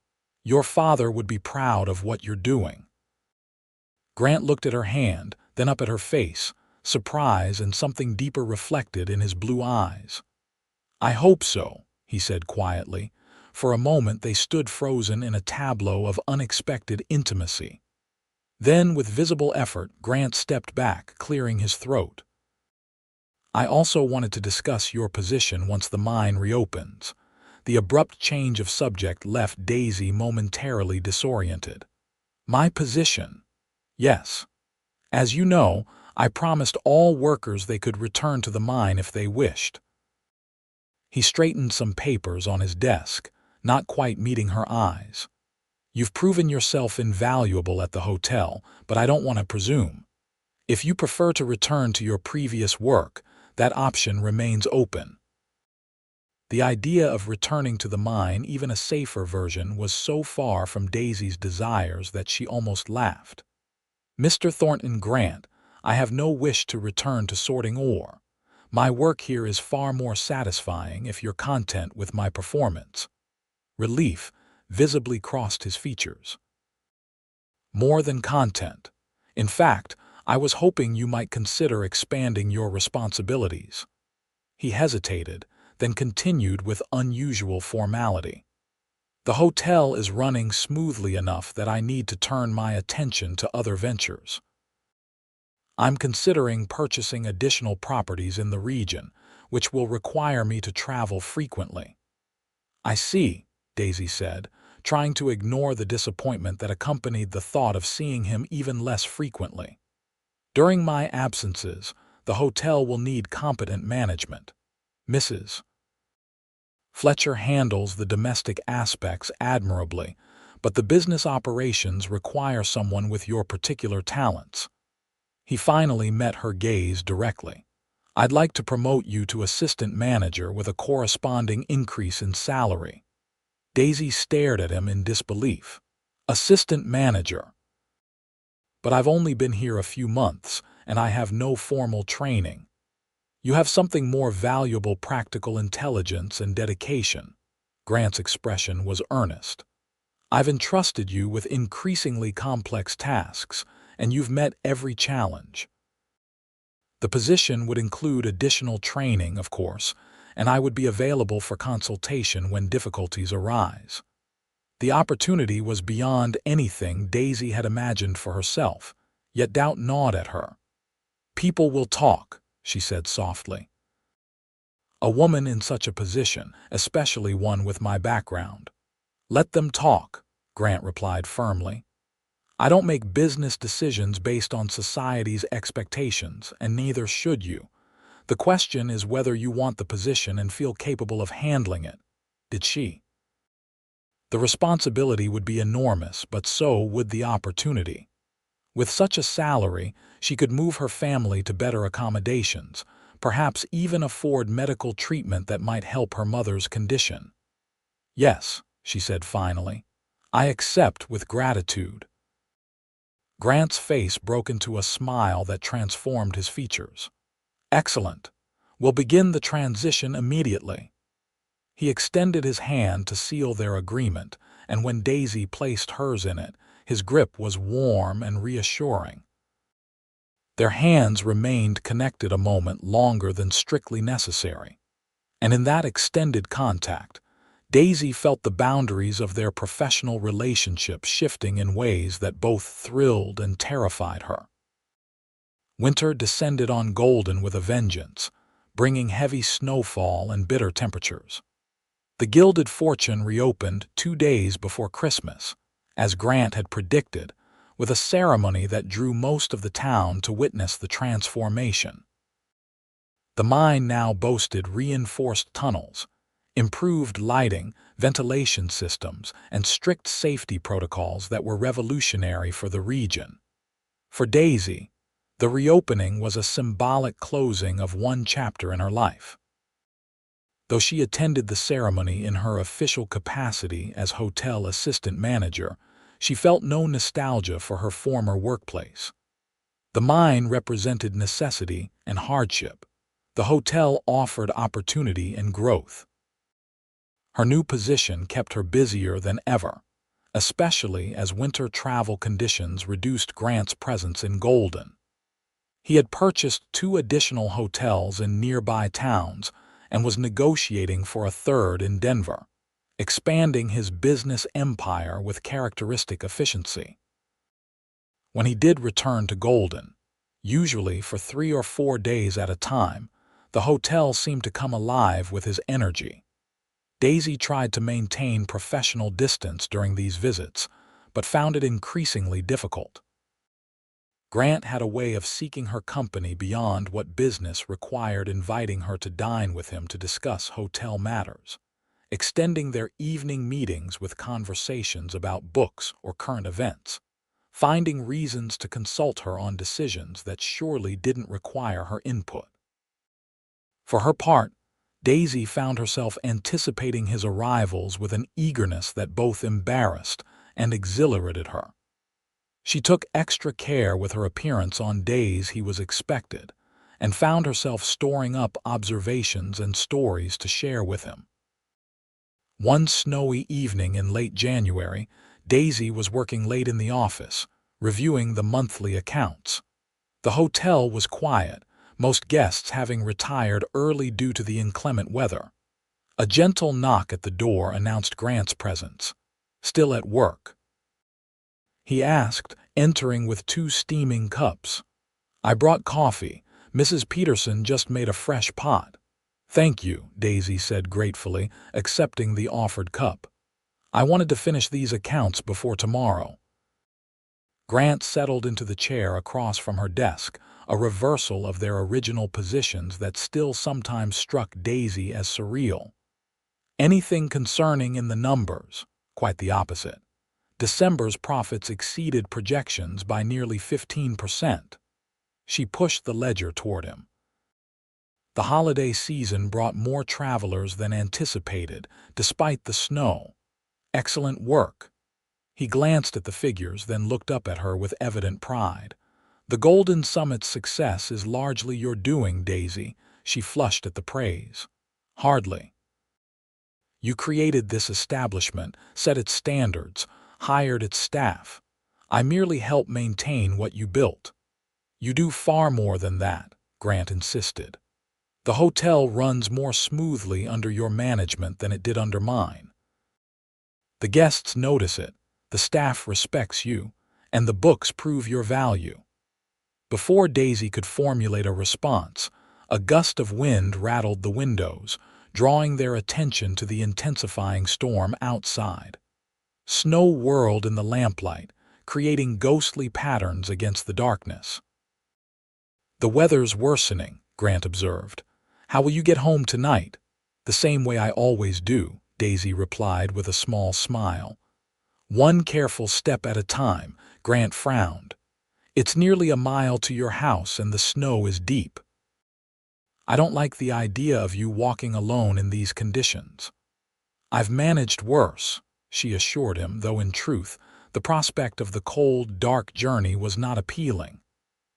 S1: "Your father would be proud of what you're doing." Grant looked at her hand, then up at her face, surprise and something deeper reflected in his blue eyes. "I hope so," he said quietly. For a moment they stood frozen in a tableau of unexpected intimacy. Then, with visible effort, Grant stepped back, clearing his throat. "I also wanted to discuss your position once the mine reopens." The abrupt change of subject left Daisy momentarily disoriented. "My position?" "Yes. As you know, I promised all workers they could return to the mine if they wished." He straightened some papers on his desk, not quite meeting her eyes. You've proven yourself invaluable at the hotel, but I don't want to presume. If you prefer to return to your previous work, that option remains open. The idea of returning to the mine, even a safer version, was so far from Daisy's desires that she almost laughed. Mr. Thornton Grant, I have no wish to return to sorting ore. My work here is far more satisfying if you're content with my performance. Relief visibly crossed his features. More than content. In fact, I was hoping you might consider expanding your responsibilities. He hesitated, then continued with unusual formality. The hotel is running smoothly enough that I need to turn my attention to other ventures. I'm considering purchasing additional properties in the region, which will require me to travel frequently. I see, Daisy said, trying to ignore the disappointment that accompanied the thought of seeing him even less frequently. During my absences, the hotel will need competent management. Mrs. Fletcher handles the domestic aspects admirably, but the business operations require someone with your particular talents. He finally met her gaze directly. I'd like to promote you to assistant manager with a corresponding increase in salary. Daisy stared at him in disbelief. Assistant manager. But I've only been here a few months, and I have no formal training. You have something more valuable: practical intelligence and dedication. Grant's expression was earnest. I've entrusted you with increasingly complex tasks, and you've met every challenge. The position would include additional training, of course, and I would be available for consultation when difficulties arise. The opportunity was beyond anything Daisy had imagined for herself, yet doubt gnawed at her. People will talk, she said softly. A woman in such a position, especially one with my background. Let them talk, Grant replied firmly. I don't make business decisions based on society's expectations, and neither should you. The question is whether you want the position and feel capable of handling it. Did she? The responsibility would be enormous, but so would the opportunity. With such a salary, she could move her family to better accommodations, perhaps even afford medical treatment that might help her mother's condition. Yes, she said finally. I accept with gratitude. Grant's face broke into a smile that transformed his features. Excellent. We'll begin the transition immediately. He extended his hand to seal their agreement, and when Daisy placed hers in it, his grip was warm and reassuring. Their hands remained connected a moment longer than strictly necessary, and in that extended contact, Daisy felt the boundaries of their professional relationship shifting in ways that both thrilled and terrified her. Winter descended on Golden with a vengeance, bringing heavy snowfall and bitter temperatures. The Gilded Fortune reopened 2 days before Christmas, as Grant had predicted, with a ceremony that drew most of the town to witness the transformation. The mine now boasted reinforced tunnels, improved lighting, ventilation systems, and strict safety protocols that were revolutionary for the region. For Daisy, the reopening was a symbolic closing of one chapter in her life. Though she attended the ceremony in her official capacity as hotel assistant manager, she felt no nostalgia for her former workplace. The mine represented necessity and hardship. The hotel offered opportunity and growth. Her new position kept her busier than ever, especially as winter travel conditions reduced Grant's presence in Golden. He had purchased 2 additional hotels in nearby towns and was negotiating for a third in Denver, expanding his business empire with characteristic efficiency. When he did return to Golden, usually for 3 or 4 days at a time, the hotel seemed to come alive with his energy. Daisy tried to maintain professional distance during these visits, but found it increasingly difficult. Grant had a way of seeking her company beyond what business required, inviting her to dine with him to discuss hotel matters. extending their evening meetings with conversations about books or current events, finding reasons to consult her on decisions that surely didn't require her input. For her part, Daisy found herself anticipating his arrivals with an eagerness that both embarrassed and exhilarated her. She took extra care with her appearance on days he was expected, and found herself storing up observations and stories to share with him. One snowy evening in late January, Daisy was working late in the office, reviewing the monthly accounts. The hotel was quiet, most guests having retired early due to the inclement weather. A gentle knock at the door announced Grant's presence. "Still at work?" he asked, entering with 2 steaming cups. "I brought coffee. Mrs. Peterson just made a fresh pot." "Thank you," Daisy said gratefully, accepting the offered cup. "I wanted to finish these accounts before tomorrow." Grant settled into the chair across from her desk, a reversal of their original positions that still sometimes struck Daisy as surreal. Anything concerning in the numbers? Quite the opposite. December's profits exceeded projections by nearly 15%. She pushed the ledger toward him. The holiday season brought more travelers than anticipated, despite the snow. "Excellent work." He glanced at the figures, then looked up at her with evident pride. "The Golden Summit's success is largely your doing, Daisy." She flushed at the praise. "Hardly. You created this establishment, set its standards, hired its staff. I merely help maintain what you built." "You do far more than that," Grant insisted. "The hotel runs more smoothly under your management than it did under mine. The guests notice it, the staff respects you, and the books prove your value." Before Daisy could formulate a response, a gust of wind rattled the windows, drawing their attention to the intensifying storm outside. Snow whirled in the lamplight, creating ghostly patterns against the darkness. "The weather's worsening," Grant observed. "How will you get home tonight?" "The same way I always do," Daisy replied with a small smile. "One careful step at a time," Grant frowned. "It's nearly a mile to your house and the snow is deep. I don't like the idea of you walking alone in these conditions." "I've managed worse," she assured him, though in truth, the prospect of the cold, dark journey was not appealing.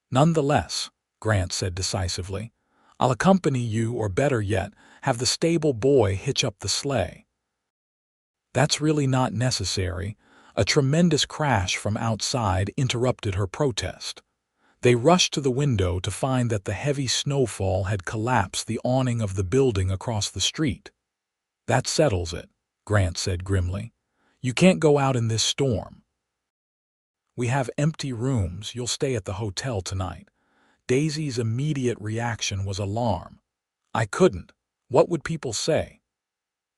S1: "Nonetheless," Grant said decisively, "I'll accompany you, or better yet, have the stable boy hitch up the sleigh." "That's really not necessary." A tremendous crash from outside interrupted her protest. They rushed to the window to find that the heavy snowfall had collapsed the awning of the building across the street. "That settles it," Grant said grimly. "You can't go out in this storm. We have empty rooms. You'll stay at the hotel tonight." Daisy's immediate reaction was alarm. "I couldn't. What would people say?"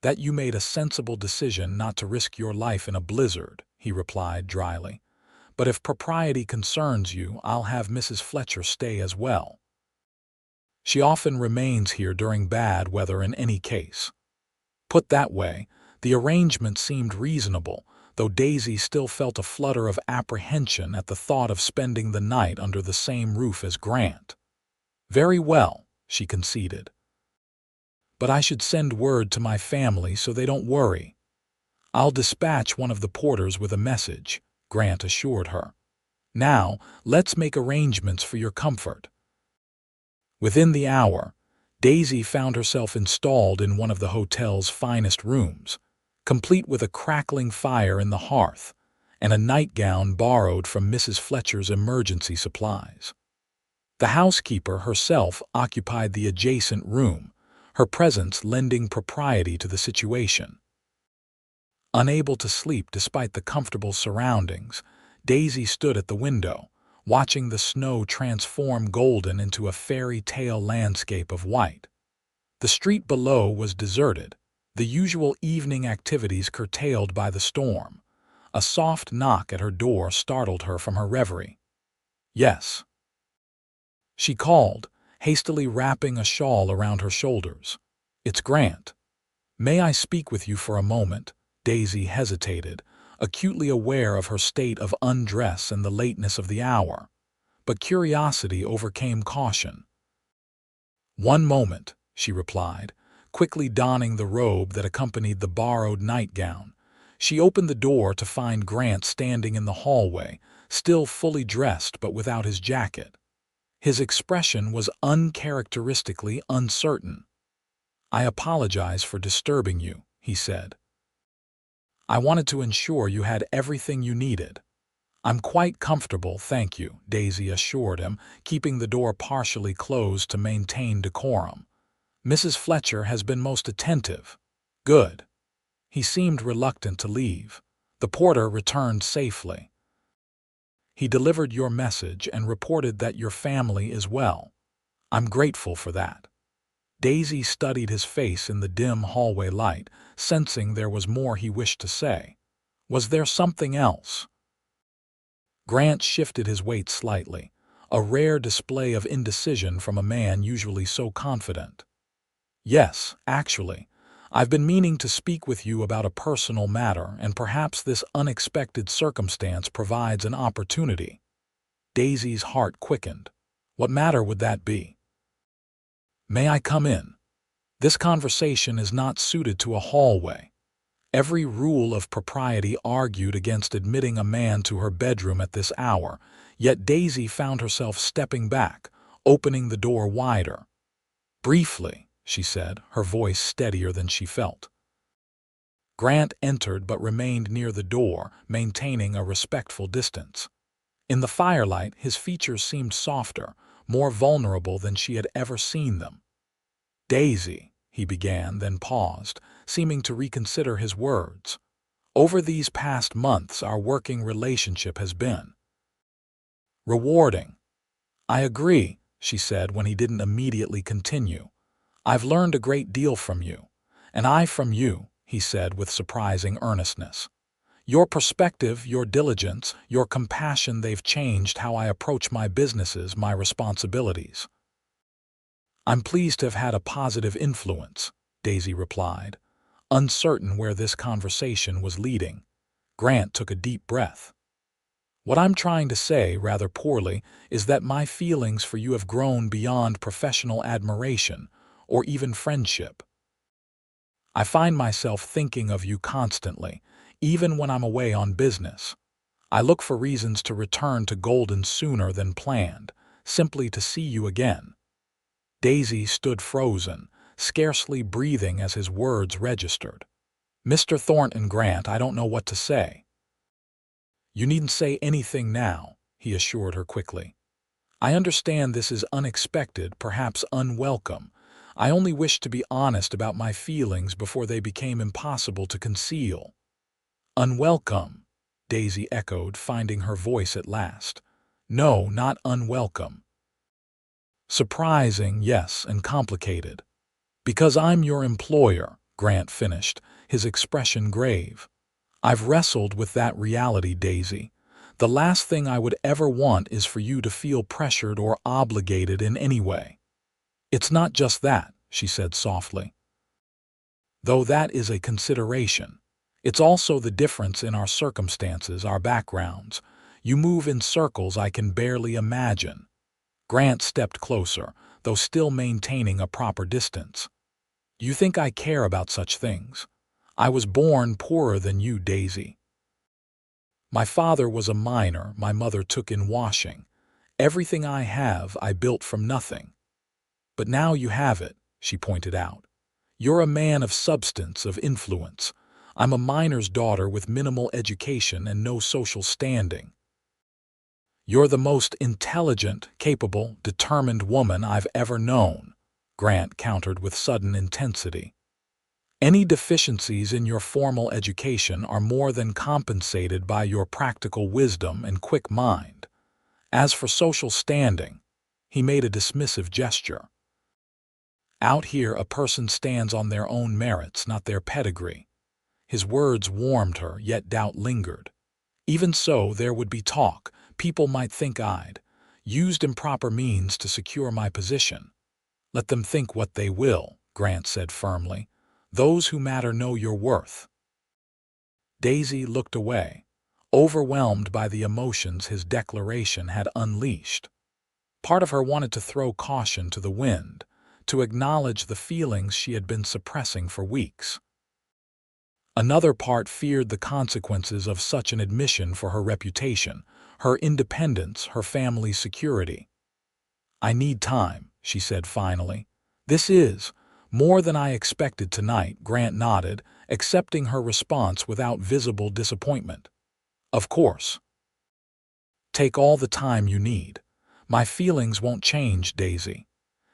S1: "That you made a sensible decision not to risk your life in a blizzard," he replied dryly. "But if propriety concerns you, I'll have Mrs. Fletcher stay as well. She often remains here during bad weather in any case." Put that way, the arrangement seemed reasonable, though Daisy still felt a flutter of apprehension at the thought of spending the night under the same roof as Grant. "Very well," she conceded. "But I should send word to my family so they don't worry." "I'll dispatch one of the porters with a message," Grant assured her. "Now, let's make arrangements for your comfort." Within the hour, Daisy found herself installed in one of the hotel's finest rooms, complete with a crackling fire in the hearth and a nightgown borrowed from Mrs. Fletcher's emergency supplies. The housekeeper herself occupied the adjacent room, her presence lending propriety to the situation. Unable to sleep despite the comfortable surroundings, Daisy stood at the window, watching the snow transform golden into a fairy tale landscape of white. The street below was deserted, the usual evening activities curtailed by the storm. A soft knock at her door startled her from her reverie. "Yes," she called, hastily wrapping a shawl around her shoulders. "It's Grant." "May I speak with you for a moment?" Daisy hesitated, acutely aware of her state of undress and the lateness of the hour. But curiosity overcame caution. "One moment," she replied, quickly donning the robe that accompanied the borrowed nightgown. She opened the door to find Grant standing in the hallway, still fully dressed but without his jacket. His expression was uncharacteristically uncertain. "I apologize for disturbing you," he said. "I wanted to ensure you had everything you needed." "I'm quite comfortable, thank you," Daisy assured him, keeping the door partially closed to maintain decorum. "Mrs. Fletcher has been most attentive." "Good." He seemed reluctant to leave. The porter returned safely. "He delivered your message and reported that your family is well. I'm grateful for that." Daisy studied his face in the dim hallway light, sensing there was more he wished to say. Was there something else? Grant shifted his weight slightly, a rare display of indecision from a man usually so confident. "Yes, actually. I've been meaning to speak with you about a personal matter, and perhaps this unexpected circumstance provides an opportunity." Daisy's heart quickened. What matter would that be? "May I come in? This conversation is not suited to a hallway." Every rule of propriety argued against admitting a man to her bedroom at this hour, yet Daisy found herself stepping back, opening the door wider. "Briefly," she said, her voice steadier than she felt. Grant entered but remained near the door, maintaining a respectful distance. In the firelight, his features seemed softer, more vulnerable than she had ever seen them. "Daisy," he began, then paused, seeming to reconsider his words. "Over these past months, our working relationship has been rewarding." "I agree," she said when he didn't immediately continue. "I've learned a great deal from you. And I from you," he said with surprising earnestness. "Your perspective, your diligence, your compassion, they've changed how I approach my businesses, my responsibilities." "I'm pleased to have had a positive influence," Daisy replied, uncertain where this conversation was leading. Grant took a deep breath. "What I'm trying to say, rather poorly, is that my feelings for you have grown beyond professional admiration or even friendship. I find myself thinking of you constantly, even when I'm away on business. I look for reasons to return to Golden sooner than planned, simply to see you again." Daisy stood frozen, scarcely breathing as his words registered. "Mr. Thornton, Grant, I don't know what to say." "You needn't say anything now," he assured her quickly. "I understand this is unexpected, perhaps unwelcome. I only wish to be honest about my feelings before they became impossible to conceal." "Unwelcome," Daisy echoed, finding her voice at last. "No, not unwelcome. Surprising, yes, and complicated." "Because I'm your employer," Grant finished, his expression grave. "I've wrestled with that reality, Daisy. The last thing I would ever want is for you to feel pressured or obligated in any way." "It's not just that," she said softly. "Though that is a consideration. It's also the difference in our circumstances, our backgrounds. You move in circles I can barely imagine." Grant stepped closer, though still maintaining a proper distance. "You think I care about such things? I was born poorer than you, Daisy. My father was a miner, my mother took in washing. Everything I have, I built from nothing. But now you have it," she pointed out. "You're a man of substance, of influence. I'm a miner's daughter with minimal education and no social standing." "You're the most intelligent, capable, determined woman I've ever known," Grant countered with sudden intensity. "Any deficiencies in your formal education are more than compensated by your practical wisdom and quick mind. As for social standing," he made a dismissive gesture. "Out here a person stands on their own merits, not their pedigree." His words warmed her, yet doubt lingered. "Even so, there would be talk. People might think I'd used improper means to secure my position." "Let them think what they will," Grant said firmly. Those who matter know your worth." Daisy looked away, overwhelmed by the emotions his declaration had unleashed. Part of her wanted to throw caution to the wind, to acknowledge the feelings she had been suppressing for weeks. Another part feared the consequences of such an admission for her reputation, her independence, her family's security. "I need time," she said finally. "This is more than I expected tonight," Grant nodded, accepting her response without visible disappointment. "Of course. Take all the time you need. My feelings won't change, Daisy."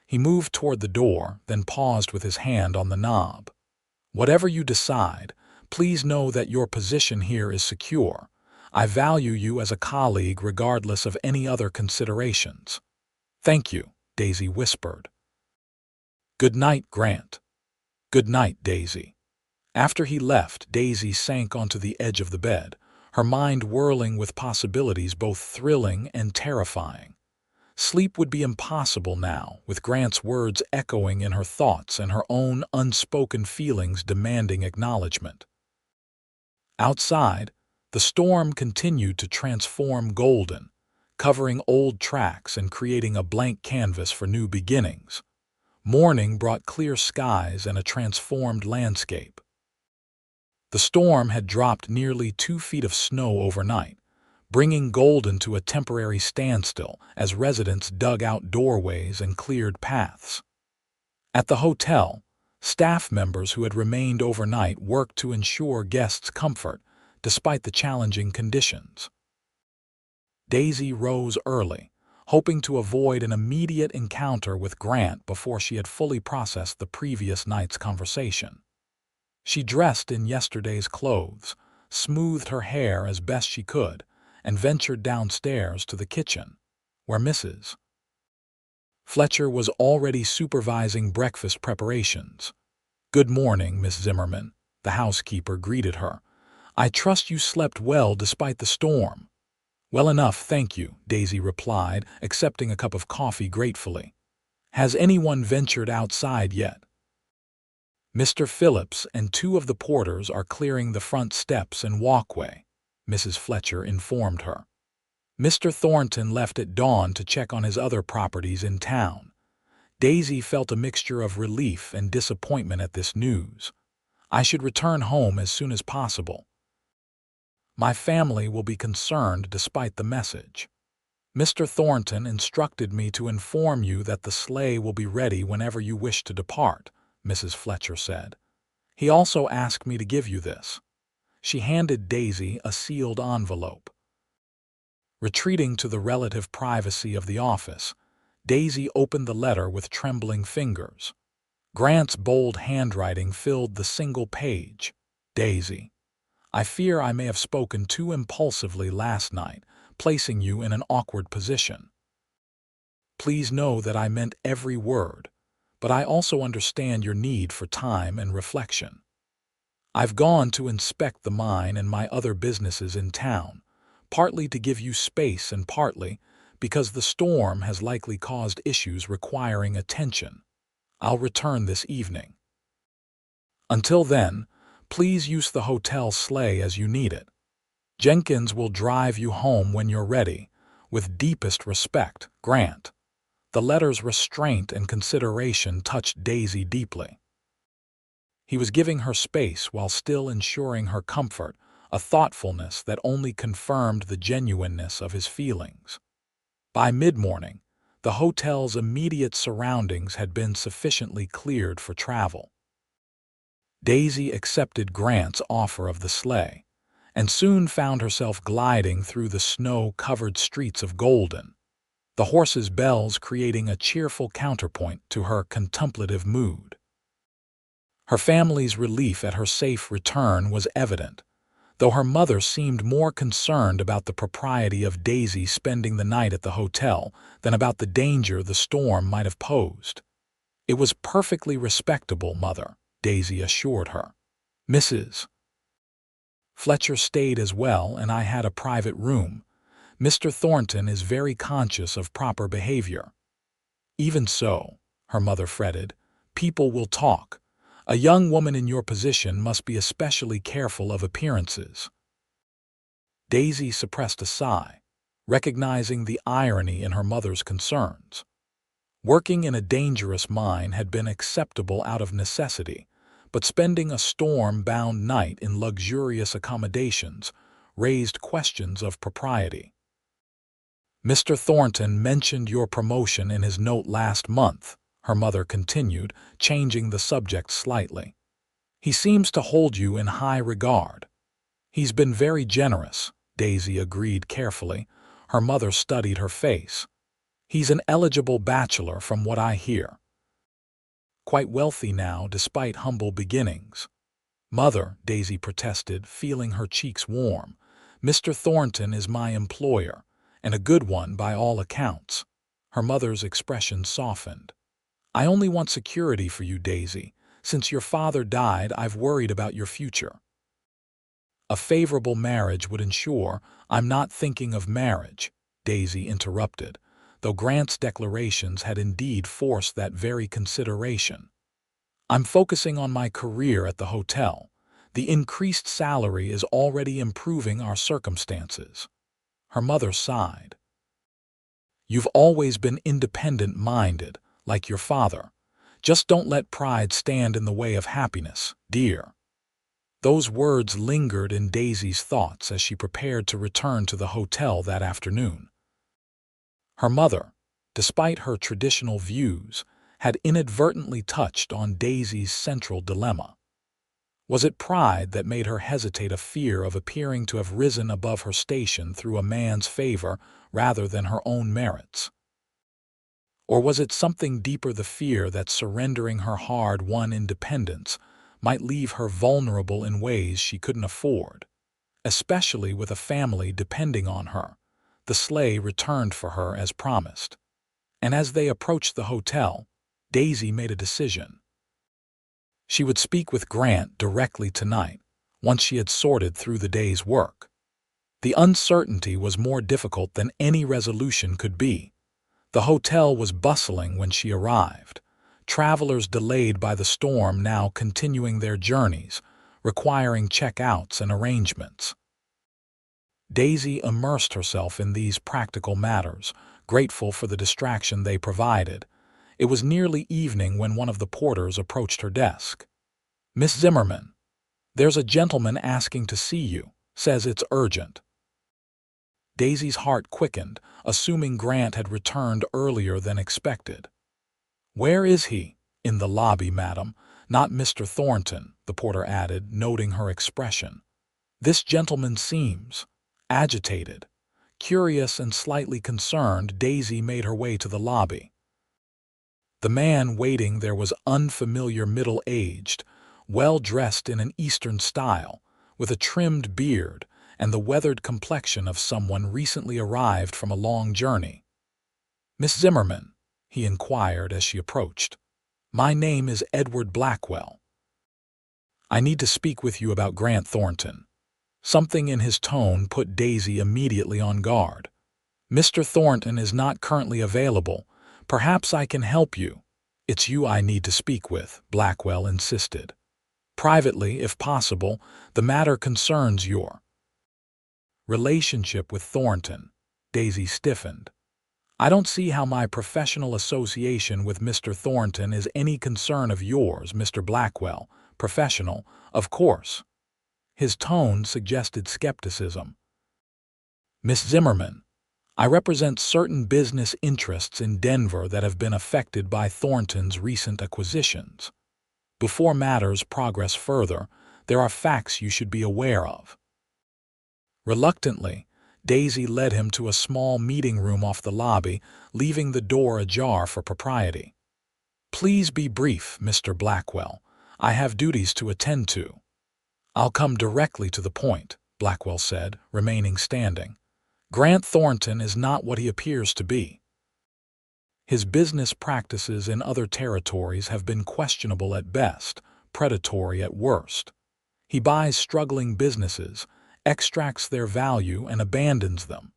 S1: He moved toward the door, then paused with his hand on the knob. "Whatever you decide, please know that your position here is secure. I value you as a colleague regardless of any other considerations." "Thank you," Daisy whispered. "Good night, Grant." "Good night, Daisy." After he left, Daisy sank onto the edge of the bed, her mind whirling with possibilities both thrilling and terrifying. Sleep would be impossible now, with Grant's words echoing in her thoughts and her own unspoken feelings demanding acknowledgement. Outside, the storm continued to transform Golden, covering old tracks and creating a blank canvas for new beginnings. Morning brought clear skies and a transformed landscape. The storm had dropped nearly 2 feet of snow overnight, bringing Golden to a temporary standstill as residents dug out doorways and cleared paths. At the hotel, staff members who had remained overnight worked to ensure guests' comfort, despite the challenging conditions. Daisy rose early, hoping to avoid an immediate encounter with Grant before she had fully processed the previous night's conversation. She dressed in yesterday's clothes, smoothed her hair as best she could, and ventured downstairs to the kitchen, where Mrs. Fletcher was already supervising breakfast preparations. "Good morning, Miss Zimmerman," the housekeeper greeted her. "I trust you slept well despite the storm." "Well enough, thank you," Daisy replied, accepting a cup of coffee gratefully. "Has anyone ventured outside yet?" "Mr. Phillips and 2 of the porters are clearing the front steps and walkway," Mrs. Fletcher informed her. "Mr. Thornton left at dawn to check on his other properties in town." Daisy felt a mixture of relief and disappointment at this news. "I should return home as soon as possible. My family will be concerned despite the message. Mr. Thornton instructed me to inform you that the sleigh will be ready whenever you wish to depart," Mrs. Fletcher said. "He also asked me to give you this." She handed Daisy a sealed envelope. Retreating to the relative privacy of the office, Daisy opened the letter with trembling fingers. Grant's bold handwriting filled the single page. "Daisy, I fear I may have spoken too impulsively last night, placing you in an awkward position. Please know that I meant every word, but I also understand your need for time and reflection. I've gone to inspect the mine and my other businesses in town, partly to give you space and partly because the storm has likely caused issues requiring attention. I'll return this evening. Until then, please use the hotel sleigh as you need it. Jenkins will drive you home when you're ready. With deepest respect, Grant." The letter's restraint and consideration touched Daisy deeply. He was giving her space while still ensuring her comfort, a thoughtfulness that only confirmed the genuineness of his feelings. By mid-morning, the hotel's immediate surroundings had been sufficiently cleared for travel. Daisy accepted Grant's offer of the sleigh, and soon found herself gliding through the snow-covered streets of Golden, the horses' bells creating a cheerful counterpoint to her contemplative mood. Her family's relief at her safe return was evident, though her mother seemed more concerned about the propriety of Daisy spending the night at the hotel than about the danger the storm might have posed. "It was perfectly respectable, Mother," Daisy assured her. "Mrs. Fletcher stayed as well, and I had a private room. Mr. Thornton is very conscious of proper behavior." "Even so," her mother fretted, "people will talk. A young woman in your position must be especially careful of appearances. Daisy suppressed a sigh, recognizing the irony in her mother's concerns. Working in a dangerous mine had been acceptable out of necessity, but spending a storm-bound night in luxurious accommodations raised questions of propriety. Mr. Thornton mentioned your promotion in his note last month, her mother continued, changing the subject slightly. He seems to hold you in high regard. He's been very generous, Daisy agreed carefully. Her mother studied her face. He's an eligible bachelor from what I hear. Quite wealthy now, despite humble beginnings. Mother, Daisy protested, feeling her cheeks warm. Mr. Thornton is my employer, and a good one by all accounts. Her mother's expression softened. I only want security for you, Daisy. Since your father died, I've worried about your future. A favorable marriage would ensure. I'm not thinking of marriage, Daisy interrupted, though Grant's declarations had indeed forced that very consideration. I'm focusing on my career at the hotel. The increased salary is already improving our circumstances. Her mother sighed. You've always been independent-minded, like your father. Just don't let pride stand in the way of happiness, dear. Those words lingered in Daisy's thoughts as she prepared to return to the hotel that afternoon. Her mother, despite her traditional views, had inadvertently touched on Daisy's central dilemma. Was it pride that made her hesitate, a fear of appearing to have risen above her station through a man's favor rather than her own merits? Or was it something deeper, the fear that surrendering her hard-won independence might leave her vulnerable in ways she couldn't afford, especially with a family depending on her? The sleigh returned for her as promised, and as they approached the hotel, Daisy made a decision. She would speak with Grant directly tonight, once she had sorted through the day's work. The uncertainty was more difficult than any resolution could be. The hotel was bustling when she arrived, travelers delayed by the storm now continuing their journeys, requiring check-outs and arrangements. Daisy immersed herself in these practical matters, grateful for the distraction they provided. It was nearly evening when one of the porters approached her desk. Miss Zimmerman, there's a gentleman asking to see you, says it's urgent. Daisy's heart quickened, assuming Grant had returned earlier than expected. Where is he? In the lobby, madam. Not Mr. Thornton, the porter added, noting her expression. This gentleman seems agitated. Curious and slightly concerned, Daisy made her way to the lobby. The man waiting there was unfamiliar, middle-aged, well-dressed in an Eastern style, with a trimmed beard and the weathered complexion of someone recently arrived from a long journey. Miss Zimmerman, he inquired as she approached. My name is Edward Blackwell. I need to speak with you about Grant Thornton. Something in his tone put Daisy immediately on guard. Mr. Thornton is not currently available. Perhaps I can help you. It's you I need to speak with, Blackwell insisted. Privately, if possible. The matter concerns your relationship with Thornton. Daisy stiffened. I don't see how my professional association with Mr. Thornton is any concern of yours, Mr. Blackwell. Professional, of course. His tone suggested skepticism. Miss Zimmerman, I represent certain business interests in Denver that have been affected by Thornton's recent acquisitions. Before matters progress further, there are facts you should be aware of. Reluctantly, Daisy led him to a small meeting room off the lobby, leaving the door ajar for propriety. Please be brief, Mr. Blackwell. I have duties to attend to. I'll come directly to the point, Blackwell said, remaining standing. Grant Thornton is not what he appears to be. His business practices in other territories have been questionable at best, predatory at worst. He buys struggling businesses, extracts their value, and abandons them.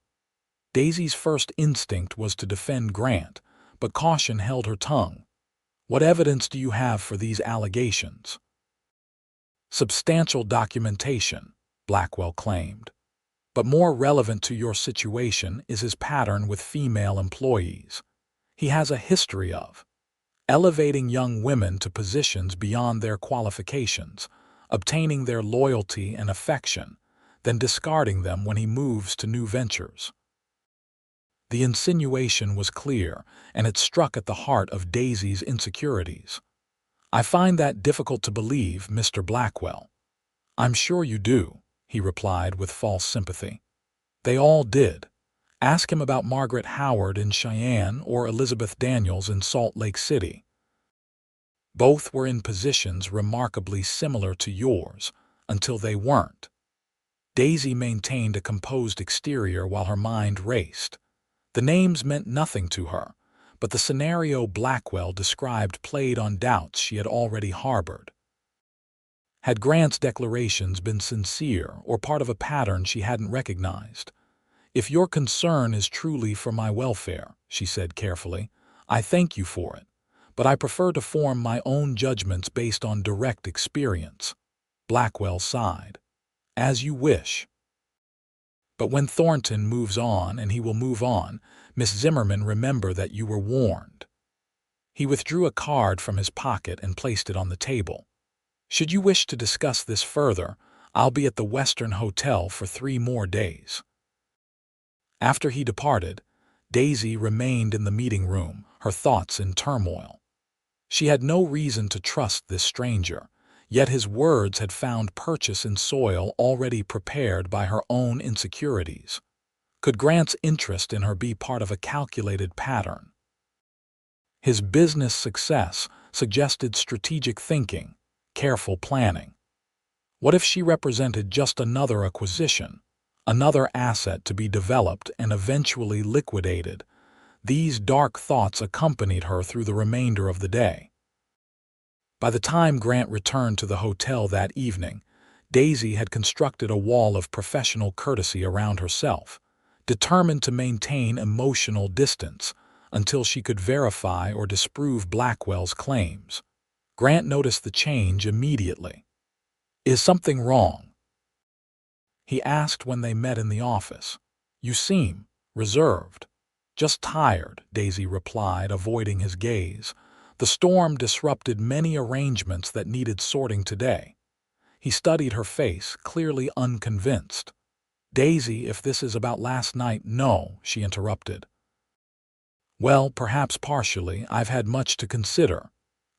S1: Daisy's first instinct was to defend Grant, but caution held her tongue. What evidence do you have for these allegations? Substantial documentation, Blackwell claimed. But more relevant to your situation is his pattern with female employees. He has a history of elevating young women to positions beyond their qualifications, obtaining their loyalty and affection, then discarding them when he moves to new ventures. The insinuation was clear, and it struck at the heart of Daisy's insecurities. I find that difficult to believe, Mr. Blackwell. I'm sure you do, he replied with false sympathy. They all did. Ask him about Margaret Howard in Cheyenne or Elizabeth Daniels in Salt Lake City. Both were in positions remarkably similar to yours, until they weren't. Daisy maintained a composed exterior while her mind raced. The names meant nothing to her, but the scenario Blackwell described played on doubts she had already harbored. Had Grant's declarations been sincere or part of a pattern she hadn't recognized? If your concern is truly for my welfare, she said carefully, I thank you for it, but I prefer to form my own judgments based on direct experience. Blackwell sighed. As you wish. But when Thornton moves on, and he will move on, Miss Zimmerman, remember that you were warned. He withdrew a card from his pocket and placed it on the table. Should you wish to discuss this further, I'll be at the Western Hotel for 3 more days. After he departed, Daisy remained in the meeting room, her thoughts in turmoil. She had no reason to trust this stranger, yet his words had found purchase in soil already prepared by her own insecurities. Could Grant's interest in her be part of a calculated pattern? His business success suggested strategic thinking, careful planning. What if she represented just another acquisition, another asset to be developed and eventually liquidated? These dark thoughts accompanied her through the remainder of the day. By the time Grant returned to the hotel that evening, Daisy had constructed a wall of professional courtesy around herself, determined to maintain emotional distance until she could verify or disprove Blackwell's claims. Grant noticed the change immediately. Is something wrong? He asked when they met in the office. You seem reserved. Just tired, Daisy replied, avoiding his gaze. The storm disrupted many arrangements that needed sorting today. He studied her face, clearly unconvinced. Daisy, if this is about last night, no, she interrupted. Well, perhaps partially. I've had much to consider.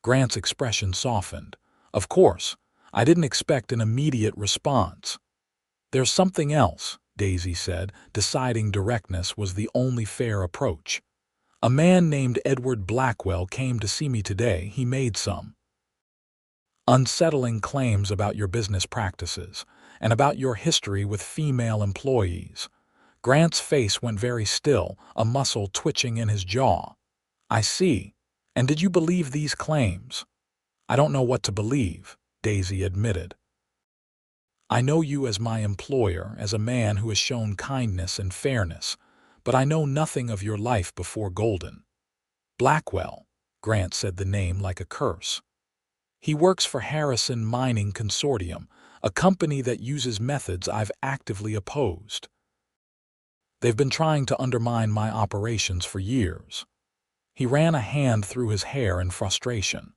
S1: Grant's expression softened. Of course, I didn't expect an immediate response. There's something else, Daisy said, deciding directness was the only fair approach. A man named Edward Blackwell came to see me today. He made some unsettling claims about your business practices and about your history with female employees. Grant's face went very still, a muscle twitching in his jaw. I see. And did you believe these claims? I don't know what to believe, Daisy admitted. I know you as my employer, as a man who has shown kindness and fairness, but I know nothing of your life before Golden. Blackwell, Grant said the name like a curse. He works for Harrison Mining Consortium, a company that uses methods I've actively opposed. They've been trying to undermine my operations for years. He ran a hand through his hair in frustration.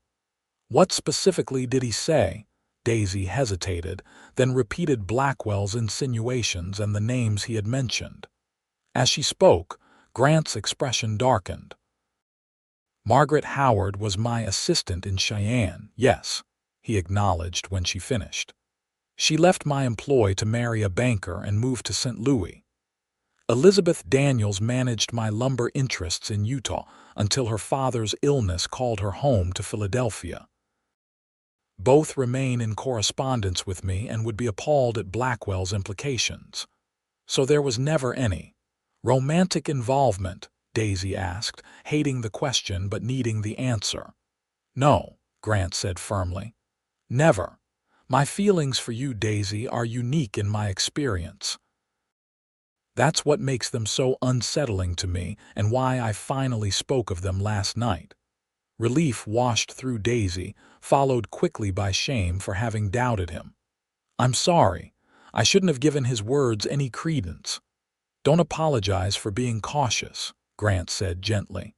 S1: What specifically did he say? Daisy hesitated, then repeated Blackwell's insinuations and the names he had mentioned. As she spoke, Grant's expression darkened. Margaret Howard was my assistant in Cheyenne, yes, he acknowledged when she finished. She left my employ to marry a banker and moved to St. Louis. Elizabeth Daniels managed my lumber interests in Utah until her father's illness called her home to Philadelphia. Both remain in correspondence with me and would be appalled at Blackwell's implications. So there was never any romantic involvement, Daisy asked, hating the question but needing the answer. No, Grant said firmly. Never. My feelings for you, Daisy, are unique in my experience. That's what makes them so unsettling to me and why I finally spoke of them last night. Relief washed through Daisy, followed quickly by shame for having doubted him. "I'm sorry. I shouldn't have given his words any credence." "Don't apologize for being cautious," Grant said gently.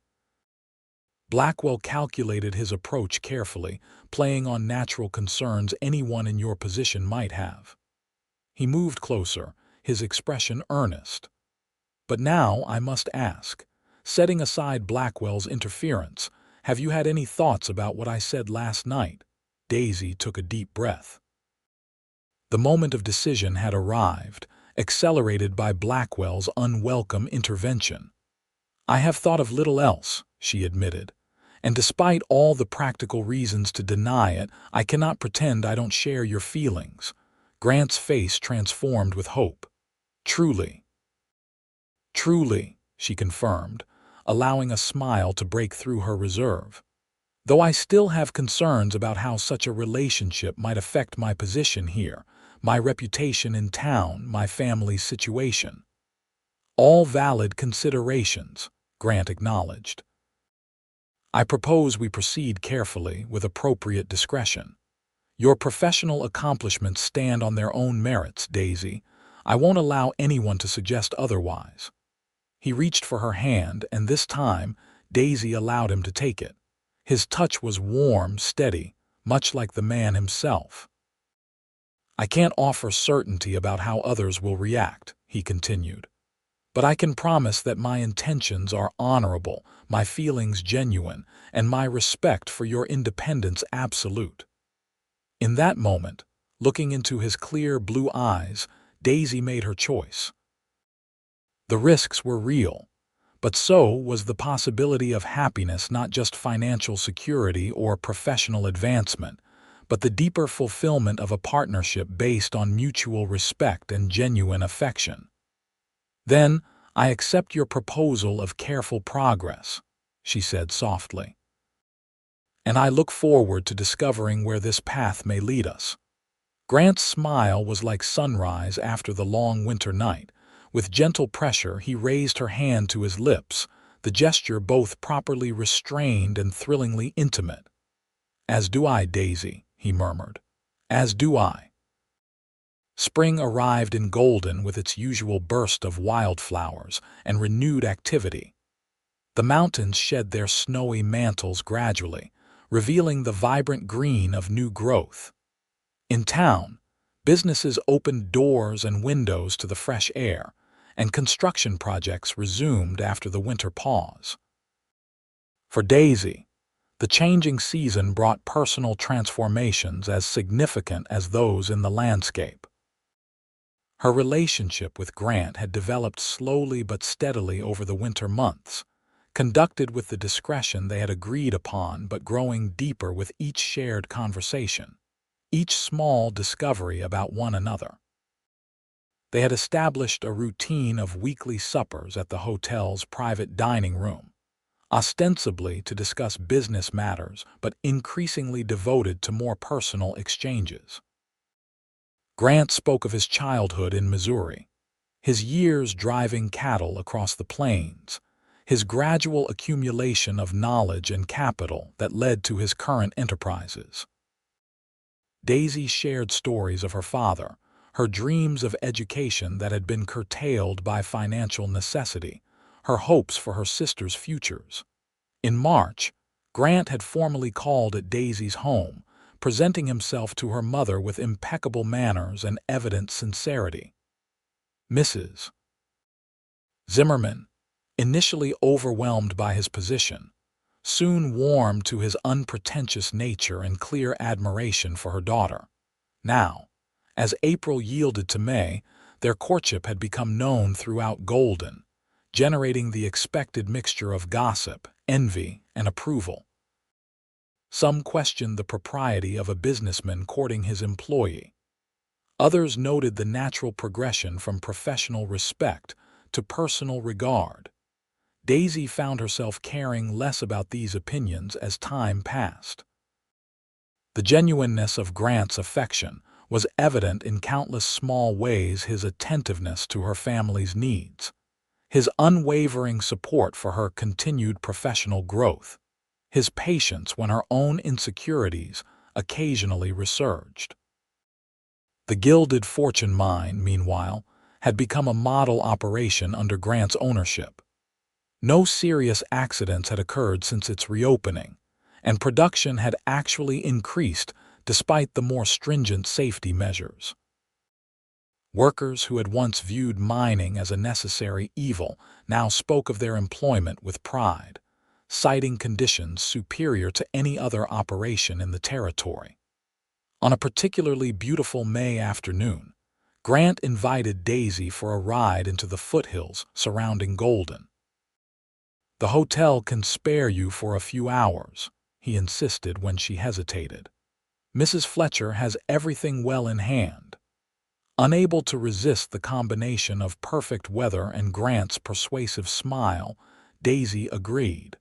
S1: Blackwell calculated his approach carefully, playing on natural concerns anyone in your position might have. He moved closer, his expression earnest. "But now I must ask, setting aside Blackwell's interference, have you had any thoughts about what I said last night?" Daisy took a deep breath. The moment of decision had arrived, accelerated by Blackwell's unwelcome intervention. "I have thought of little else," she admitted, "and despite all the practical reasons to deny it, I cannot pretend I don't share your feelings." Grant's face transformed with hope. "Truly." "Truly," she confirmed, allowing a smile to break through her reserve. "Though I still have concerns about how such a relationship might affect my position here, my reputation in town, my family's situation." "All valid considerations," Grant acknowledged. "I propose we proceed carefully, with appropriate discretion. Your professional accomplishments stand on their own merits, Daisy. I won't allow anyone to suggest otherwise." He reached for her hand, and this time Daisy allowed him to take it. His touch was warm, steady, much like the man himself. "I can't offer certainty about how others will react," he continued. "But I can promise that my intentions are honorable, my feelings genuine, and my respect for your independence absolute." In that moment, looking into his clear blue eyes, Daisy made her choice. The risks were real, but so was the possibility of happiness, not just financial security or professional advancement, but the deeper fulfillment of a partnership based on mutual respect and genuine affection. "Then, I accept your proposal of careful progress," she said softly. "And I look forward to discovering where this path may lead us." Grant's smile was like sunrise after the long winter night. With gentle pressure, he raised her hand to his lips, the gesture both properly restrained and thrillingly intimate. "As do I, Daisy," he murmured. "As do I." Spring arrived in Golden with its usual burst of wildflowers and renewed activity. The mountains shed their snowy mantles gradually, revealing the vibrant green of new growth. In town, businesses opened doors and windows to the fresh air, and construction projects resumed after the winter pause. For Daisy, the changing season brought personal transformations as significant as those in the landscape. Her relationship with Grant had developed slowly but steadily over the winter months, conducted with the discretion they had agreed upon but growing deeper with each shared conversation, each small discovery about one another. They had established a routine of weekly suppers at the hotel's private dining room, ostensibly to discuss business matters but increasingly devoted to more personal exchanges. Grant spoke of his childhood in Missouri, his years driving cattle across the plains, his gradual accumulation of knowledge and capital that led to his current enterprises. Daisy shared stories of her father, her dreams of education that had been curtailed by financial necessity, her hopes for her sister's futures. In March, Grant had formally called at Daisy's home, presenting himself to her mother with impeccable manners and evident sincerity. Mrs. Zimmerman, initially overwhelmed by his position, soon warmed to his unpretentious nature and clear admiration for her daughter. Now, as April yielded to May, their courtship had become known throughout Golden, generating the expected mixture of gossip, envy, and approval. Some questioned the propriety of a businessman courting his employee. Others noted the natural progression from professional respect to personal regard. Daisy found herself caring less about these opinions as time passed. The genuineness of Grant's affection was evident in countless small ways: his attentiveness to her family's needs, his unwavering support for her continued professional growth, his patience when her own insecurities occasionally resurged. The Gilded Fortune Mine, meanwhile, had become a model operation under Grant's ownership. No serious accidents had occurred since its reopening, and production had actually increased despite the more stringent safety measures. Workers who had once viewed mining as a necessary evil now spoke of their employment with pride, citing conditions superior to any other operation in the territory. On a particularly beautiful May afternoon, Grant invited Daisy for a ride into the foothills surrounding Golden. "The hotel can spare you for a few hours," he insisted when she hesitated. "Mrs. Fletcher has everything well in hand." Unable to resist the combination of perfect weather and Grant's persuasive smile, Daisy agreed.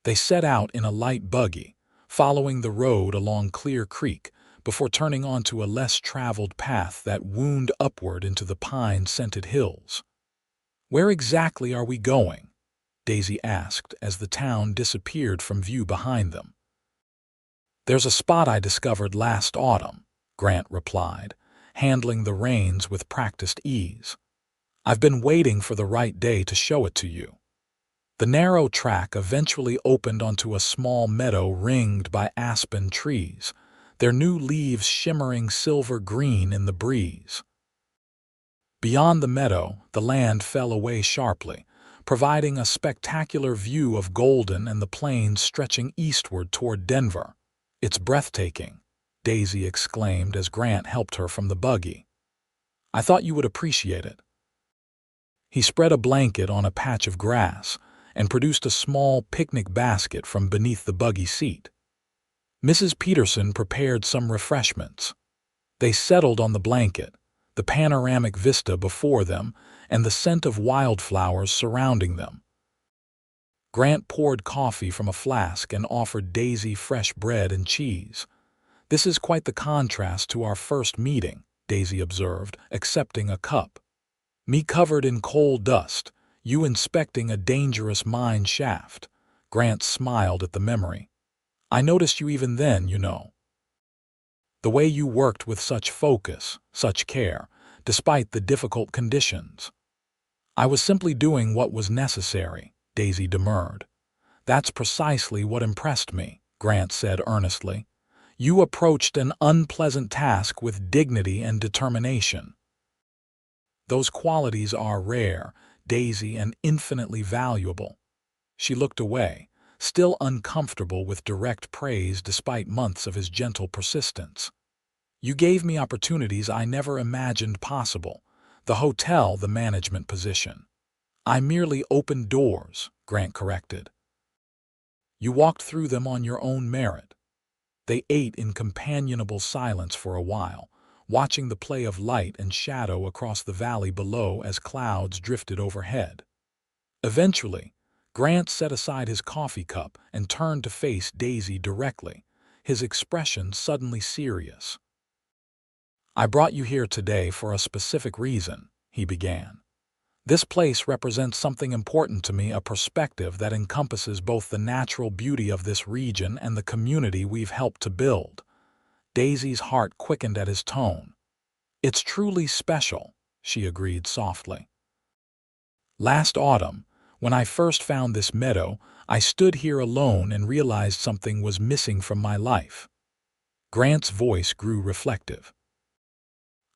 S1: They set out in a light buggy, following the road along Clear Creek before turning onto a less traveled path that wound upward into the pine-scented hills. "Where exactly are we going?" Daisy asked as the town disappeared from view behind them. "There's a spot I discovered last autumn," Grant replied, handling the reins with practiced ease. "I've been waiting for the right day to show it to you." The narrow track eventually opened onto a small meadow ringed by aspen trees, their new leaves shimmering silver-green in the breeze. Beyond the meadow, the land fell away sharply, providing a spectacular view of Golden and the plains stretching eastward toward Denver. "It's breathtaking," Daisy exclaimed as Grant helped her from the buggy. "I thought you would appreciate it." He spread a blanket on a patch of grass and produced a small picnic basket from beneath the buggy seat. Mrs. Peterson prepared some refreshments. They settled on the blanket, the panoramic vista before them, and the scent of wildflowers surrounding them. Grant poured coffee from a flask and offered Daisy fresh bread and cheese. "This is quite the contrast to our first meeting," Daisy observed, accepting a cup. "Me covered in coal dust, you inspecting a dangerous mine shaft." Grant smiled at the memory. "I noticed you even then, you know. The way you worked with such focus, such care, despite the difficult conditions." "I was simply doing what was necessary," Daisy demurred. "That's precisely what impressed me," Grant said earnestly. "You approached an unpleasant task with dignity and determination." "Those qualities are rare, Daisy, and infinitely valuable." She looked away, still uncomfortable with direct praise despite months of his gentle persistence. "You gave me opportunities I never imagined possible. The hotel, the management position." "I merely opened doors," Grant corrected. "You walked through them on your own merit." They ate in companionable silence for a while, watching the play of light and shadow across the valley below as clouds drifted overhead. Eventually, Grant set aside his coffee cup and turned to face Daisy directly, his expression suddenly serious. "I brought you here today for a specific reason," he began. "This place represents something important to me, a perspective that encompasses both the natural beauty of this region and the community we've helped to build." Daisy's heart quickened at his tone. "It's truly special," she agreed softly. "Last autumn, when I first found this meadow, I stood here alone and realized something was missing from my life." Grant's voice grew reflective.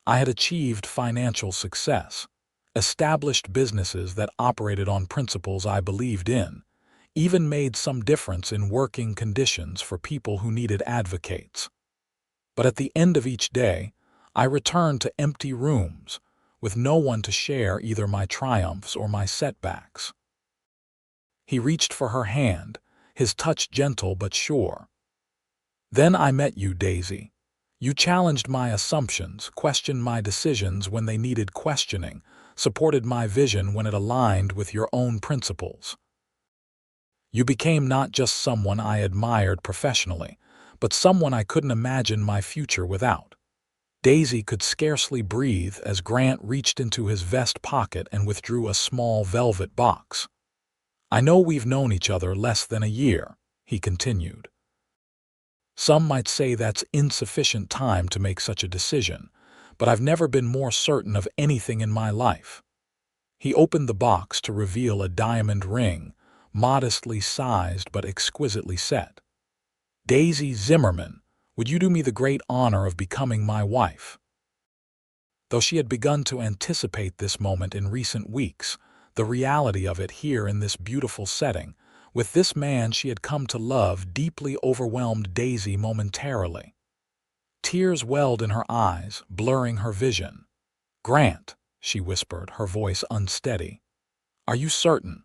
S1: "I had achieved financial success, established businesses that operated on principles I believed in, even made some difference in working conditions for people who needed advocates. But at the end of each day, I returned to empty rooms, with no one to share either my triumphs or my setbacks." He reached for her hand, his touch gentle but sure. "Then I met you, Daisy. You challenged my assumptions, questioned my decisions when they needed questioning, supported my vision when it aligned with your own principles. You became not just someone I admired professionally, but someone I couldn't imagine my future without." Daisy could scarcely breathe as Grant reached into his vest pocket and withdrew a small velvet box. I know we've known each other less than a year, he continued. Some might say that's insufficient time to make such a decision, but I've never been more certain of anything in my life. He opened the box to reveal a diamond ring, modestly sized but exquisitely set. Daisy Zimmerman, would you do me the great honor of becoming my wife? Though she had begun to anticipate this moment in recent weeks, the reality of it here in this beautiful setting, with this man she had come to love, deeply overwhelmed Daisy momentarily. Tears welled in her eyes, blurring her vision. "Grant," she whispered, her voice unsteady. "Are you certain?"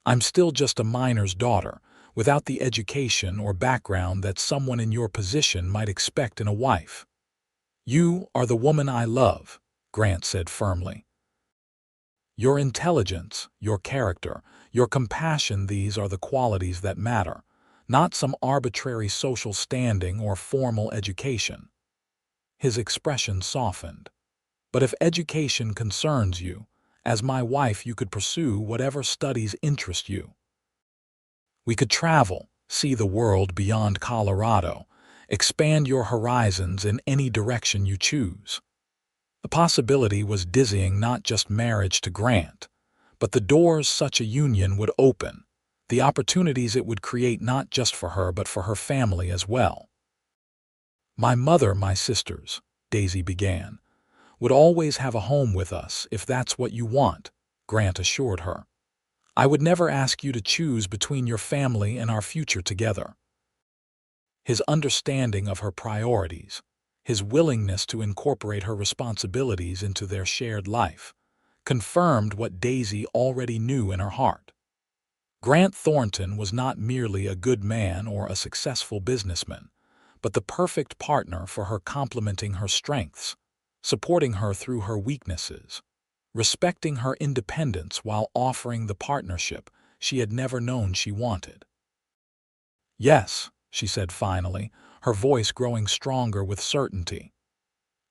S1: "I'm still just a miner's daughter, without the education or background that someone in your position might expect in a wife." "You are the woman I love," Grant said firmly. "Your intelligence, your character, your compassion, these are the qualities that matter, not some arbitrary social standing or formal education." His expression softened. "But if education concerns you, as my wife you could pursue whatever studies interest you. We could travel, see the world beyond Colorado, expand your horizons in any direction you choose." The possibility was dizzying, not just marriage to Grant, but the doors such a union would open, the opportunities it would create not just for her but for her family as well. "My mother, my sisters," Daisy began, "would always have a home with us if that's what you want," Grant assured her. "I would never ask you to choose between your family and our future together." His understanding of her priorities, his willingness to incorporate her responsibilities into their shared life, confirmed what Daisy already knew in her heart. Grant Thornton was not merely a good man or a successful businessman, but the perfect partner for her, complementing her strengths, supporting her through her weaknesses, respecting her independence while offering the partnership she had never known she wanted. "Yes," she said finally, her voice growing stronger with certainty.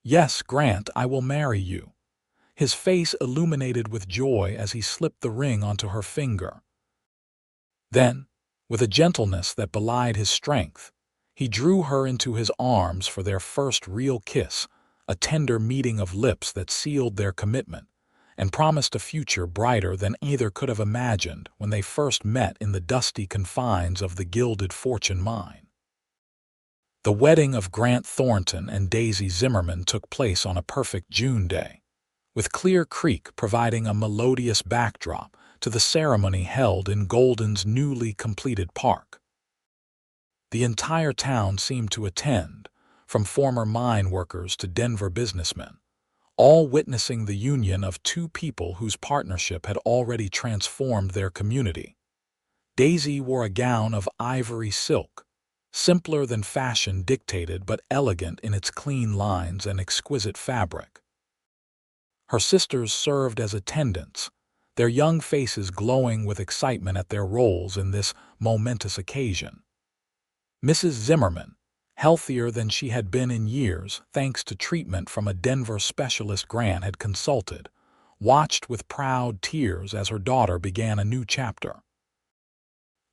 S1: "Yes, Grant, I will marry you." His face illuminated with joy as he slipped the ring onto her finger. Then, with a gentleness that belied his strength, he drew her into his arms for their first real kiss, a tender meeting of lips that sealed their commitment and promised a future brighter than either could have imagined when they first met in the dusty confines of the Gilded Fortune Mine. The wedding of Grant Thornton and Daisy Zimmerman took place on a perfect June day, with Clear Creek providing a melodious backdrop to the ceremony held in Golden's newly completed park. The entire town seemed to attend, from former mine workers to Denver businessmen, all witnessing the union of two people whose partnership had already transformed their community. Daisy wore a gown of ivory silk, simpler than fashion dictated but elegant in its clean lines and exquisite fabric. Her sisters served as attendants, their young faces glowing with excitement at their roles in this momentous occasion. Mrs. Zimmerman, healthier than she had been in years thanks to treatment from a Denver specialist Grant had consulted, watched with proud tears as her daughter began a new chapter.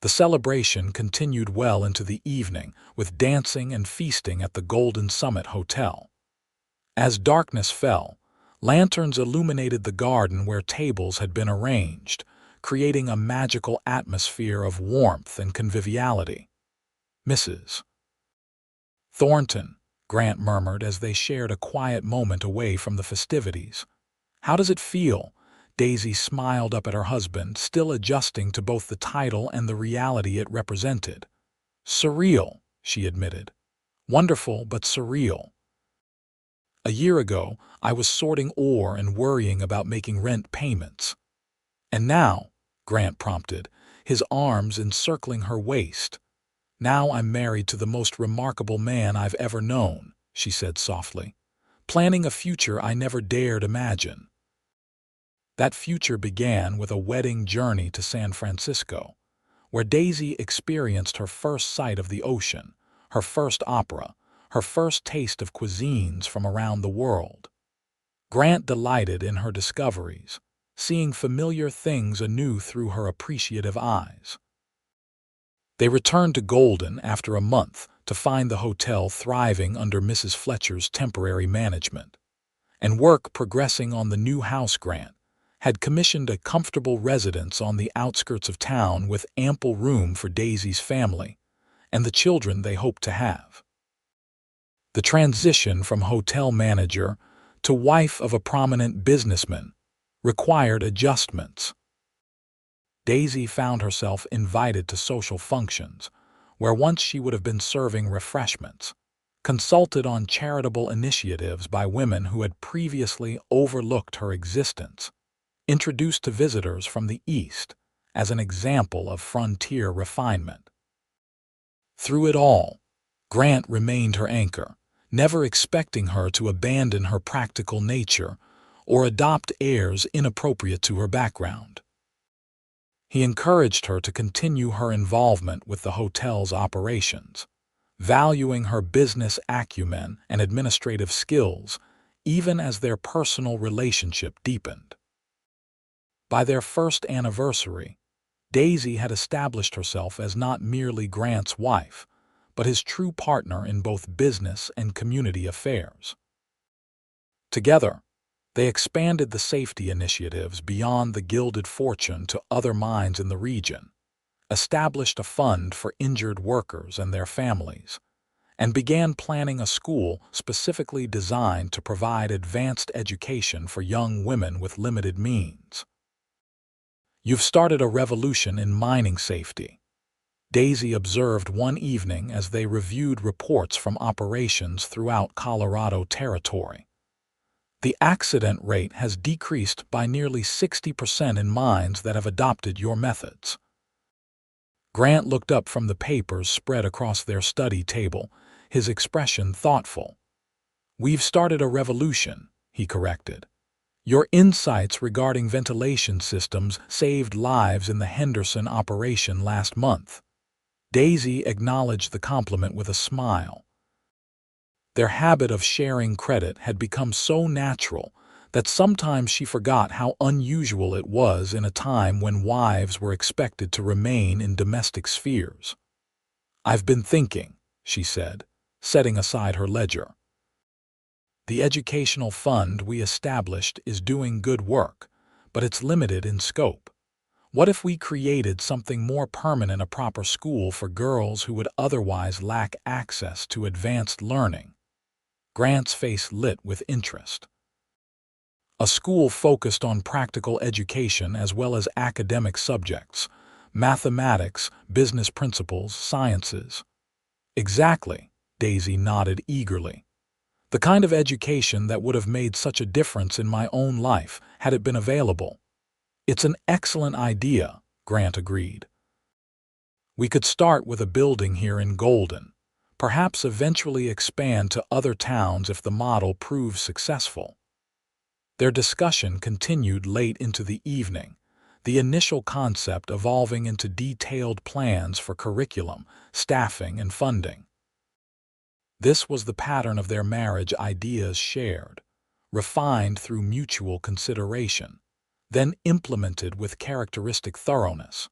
S1: The celebration continued well into the evening with dancing and feasting at the Golden Summit Hotel. As darkness fell, lanterns illuminated the garden where tables had been arranged, creating a magical atmosphere of warmth and conviviality. "Mrs. Thornton," Grant murmured as they shared a quiet moment away from the festivities. "How does it feel?" Daisy smiled up at her husband, still adjusting to both the title and the reality it represented. "Surreal," she admitted. "Wonderful, but surreal. A year ago, I was sorting ore and worrying about making rent payments. And now," Grant prompted, his arms encircling her waist, "now I'm married to the most remarkable man I've ever known," she said softly, "planning a future I never dared imagine." That future began with a wedding journey to San Francisco, where Daisy experienced her first sight of the ocean, her first opera, her first taste of cuisines from around the world. Grant delighted in her discoveries, seeing familiar things anew through her appreciative eyes. They returned to Golden after a month to find the hotel thriving under Mrs. Fletcher's temporary management, and work progressing on the new house. Grant had commissioned a comfortable residence on the outskirts of town with ample room for Daisy's family and the children they hoped to have. The transition from hotel manager to wife of a prominent businessman required adjustments. Daisy found herself invited to social functions, where once she would have been serving refreshments, consulted on charitable initiatives by women who had previously overlooked her existence, introduced to visitors from the East as an example of frontier refinement. Through it all, Grant remained her anchor, never expecting her to abandon her practical nature or adopt airs inappropriate to her background. He encouraged her to continue her involvement with the hotel's operations, valuing her business acumen and administrative skills, even as their personal relationship deepened. By their first anniversary, Daisy had established herself as not merely Grant's wife, but his true partner in both business and community affairs. Together, they expanded the safety initiatives beyond the Gilded Fortune to other mines in the region, established a fund for injured workers and their families, and began planning a school specifically designed to provide advanced education for young women with limited means. "You've started a revolution in mining safety," Daisy observed one evening as they reviewed reports from operations throughout Colorado Territory. "The accident rate has decreased by nearly 60% in mines that have adopted your methods." Grant looked up from the papers spread across their study table, his expression thoughtful. "We've started a revolution," he corrected. "Your insights regarding ventilation systems saved lives in the Henderson operation last month." Daisy acknowledged the compliment with a smile. Their habit of sharing credit had become so natural that sometimes she forgot how unusual it was in a time when wives were expected to remain in domestic spheres. "I've been thinking," she said, setting aside her ledger. "The educational fund we established is doing good work, but it's limited in scope. What if we created something more permanent, a proper school for girls who would otherwise lack access to advanced learning?" Grant's face lit with interest. "A school focused on practical education as well as academic subjects, mathematics, business principles, sciences." "Exactly," Daisy nodded eagerly. "The kind of education that would have made such a difference in my own life had it been available." "It's an excellent idea," Grant agreed. "We could start with a building here in Golden, perhaps eventually expand to other towns if the model proves successful." Their discussion continued late into the evening, the initial concept evolving into detailed plans for curriculum, staffing, and funding. This was the pattern of their marriage: ideas shared, refined through mutual consideration, then implemented with characteristic thoroughness.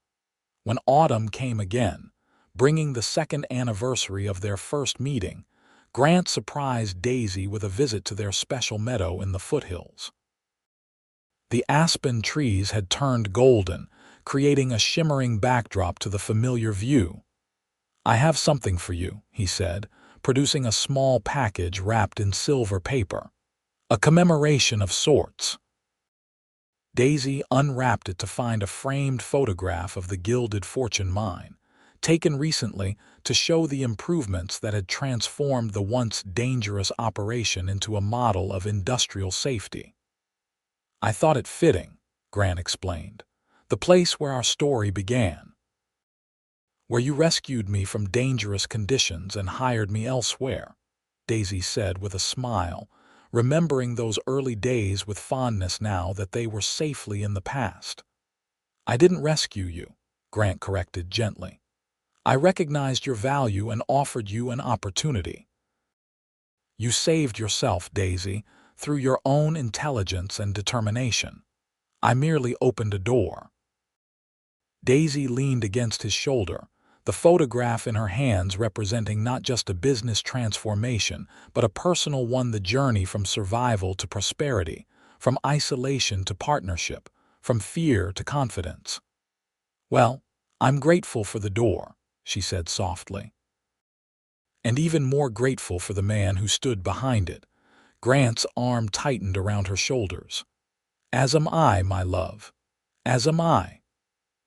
S1: When autumn came again, bringing the second anniversary of their first meeting, Grant surprised Daisy with a visit to their special meadow in the foothills. The aspen trees had turned golden, creating a shimmering backdrop to the familiar view. "I have something for you," he said, producing a small package wrapped in silver paper. "A commemoration of sorts." Daisy unwrapped it to find a framed photograph of the Gilded Fortune Mine, taken recently to show the improvements that had transformed the once dangerous operation into a model of industrial safety. "I thought it fitting," Grant explained, "the place where our story began. Where you rescued me from dangerous conditions and hired me elsewhere," Daisy said with a smile, remembering those early days with fondness now that they were safely in the past. "I didn't rescue you," Grant corrected gently. "I recognized your value and offered you an opportunity." "You saved yourself, Daisy, through your own intelligence and determination. I merely opened a door." Daisy leaned against his shoulder, the photograph in her hands representing not just a business transformation, but a personal one, the journey from survival to prosperity, from isolation to partnership, from fear to confidence. "Well, I'm grateful for the door," she said softly. "And even more grateful for the man who stood behind it." Grant's arm tightened around her shoulders. "As am I, my love. As am I."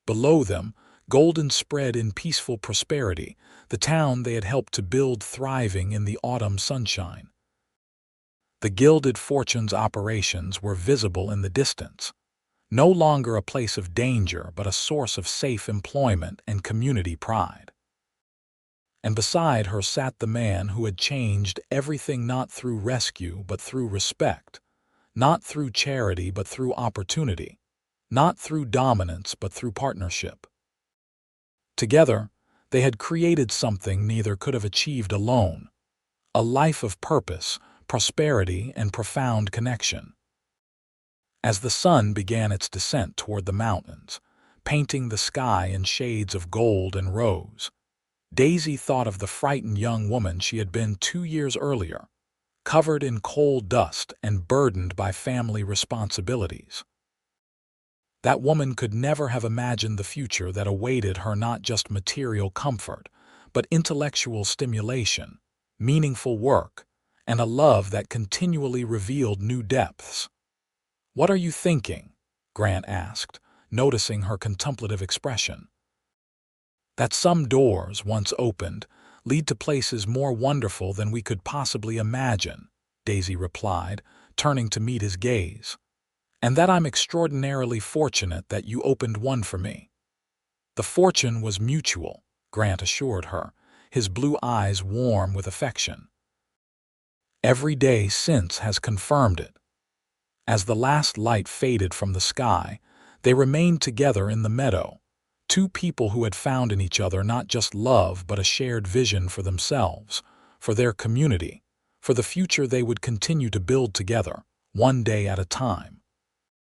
S1: Below them, golden spread in peaceful prosperity, the town they had helped to build thriving in the autumn sunshine. The Gilded Fortune's operations were visible in the distance, no longer a place of danger but a source of safe employment and community pride. And beside her sat the man who had changed everything, not through rescue but through respect, not through charity but through opportunity, not through dominance but through partnership. Together, they had created something neither could have achieved alone: a life of purpose, prosperity, and profound connection. As the sun began its descent toward the mountains, painting the sky in shades of gold and rose, Daisy thought of the frightened young woman she had been 2 years earlier, covered in coal dust and burdened by family responsibilities. That woman could never have imagined the future that awaited her: not just material comfort, but intellectual stimulation, meaningful work, and a love that continually revealed new depths. "What are you thinking?" Grant asked, noticing her contemplative expression. "That some doors, once opened, lead to places more wonderful than we could possibly imagine," Daisy replied, turning to meet his gaze. "And that I'm extraordinarily fortunate that you opened one for me." "The fortune was mutual," Grant assured her, his blue eyes warm with affection. "Every day since has confirmed it." As the last light faded from the sky, they remained together in the meadow, two people who had found in each other not just love but a shared vision for themselves, for their community, for the future they would continue to build together, one day at a time.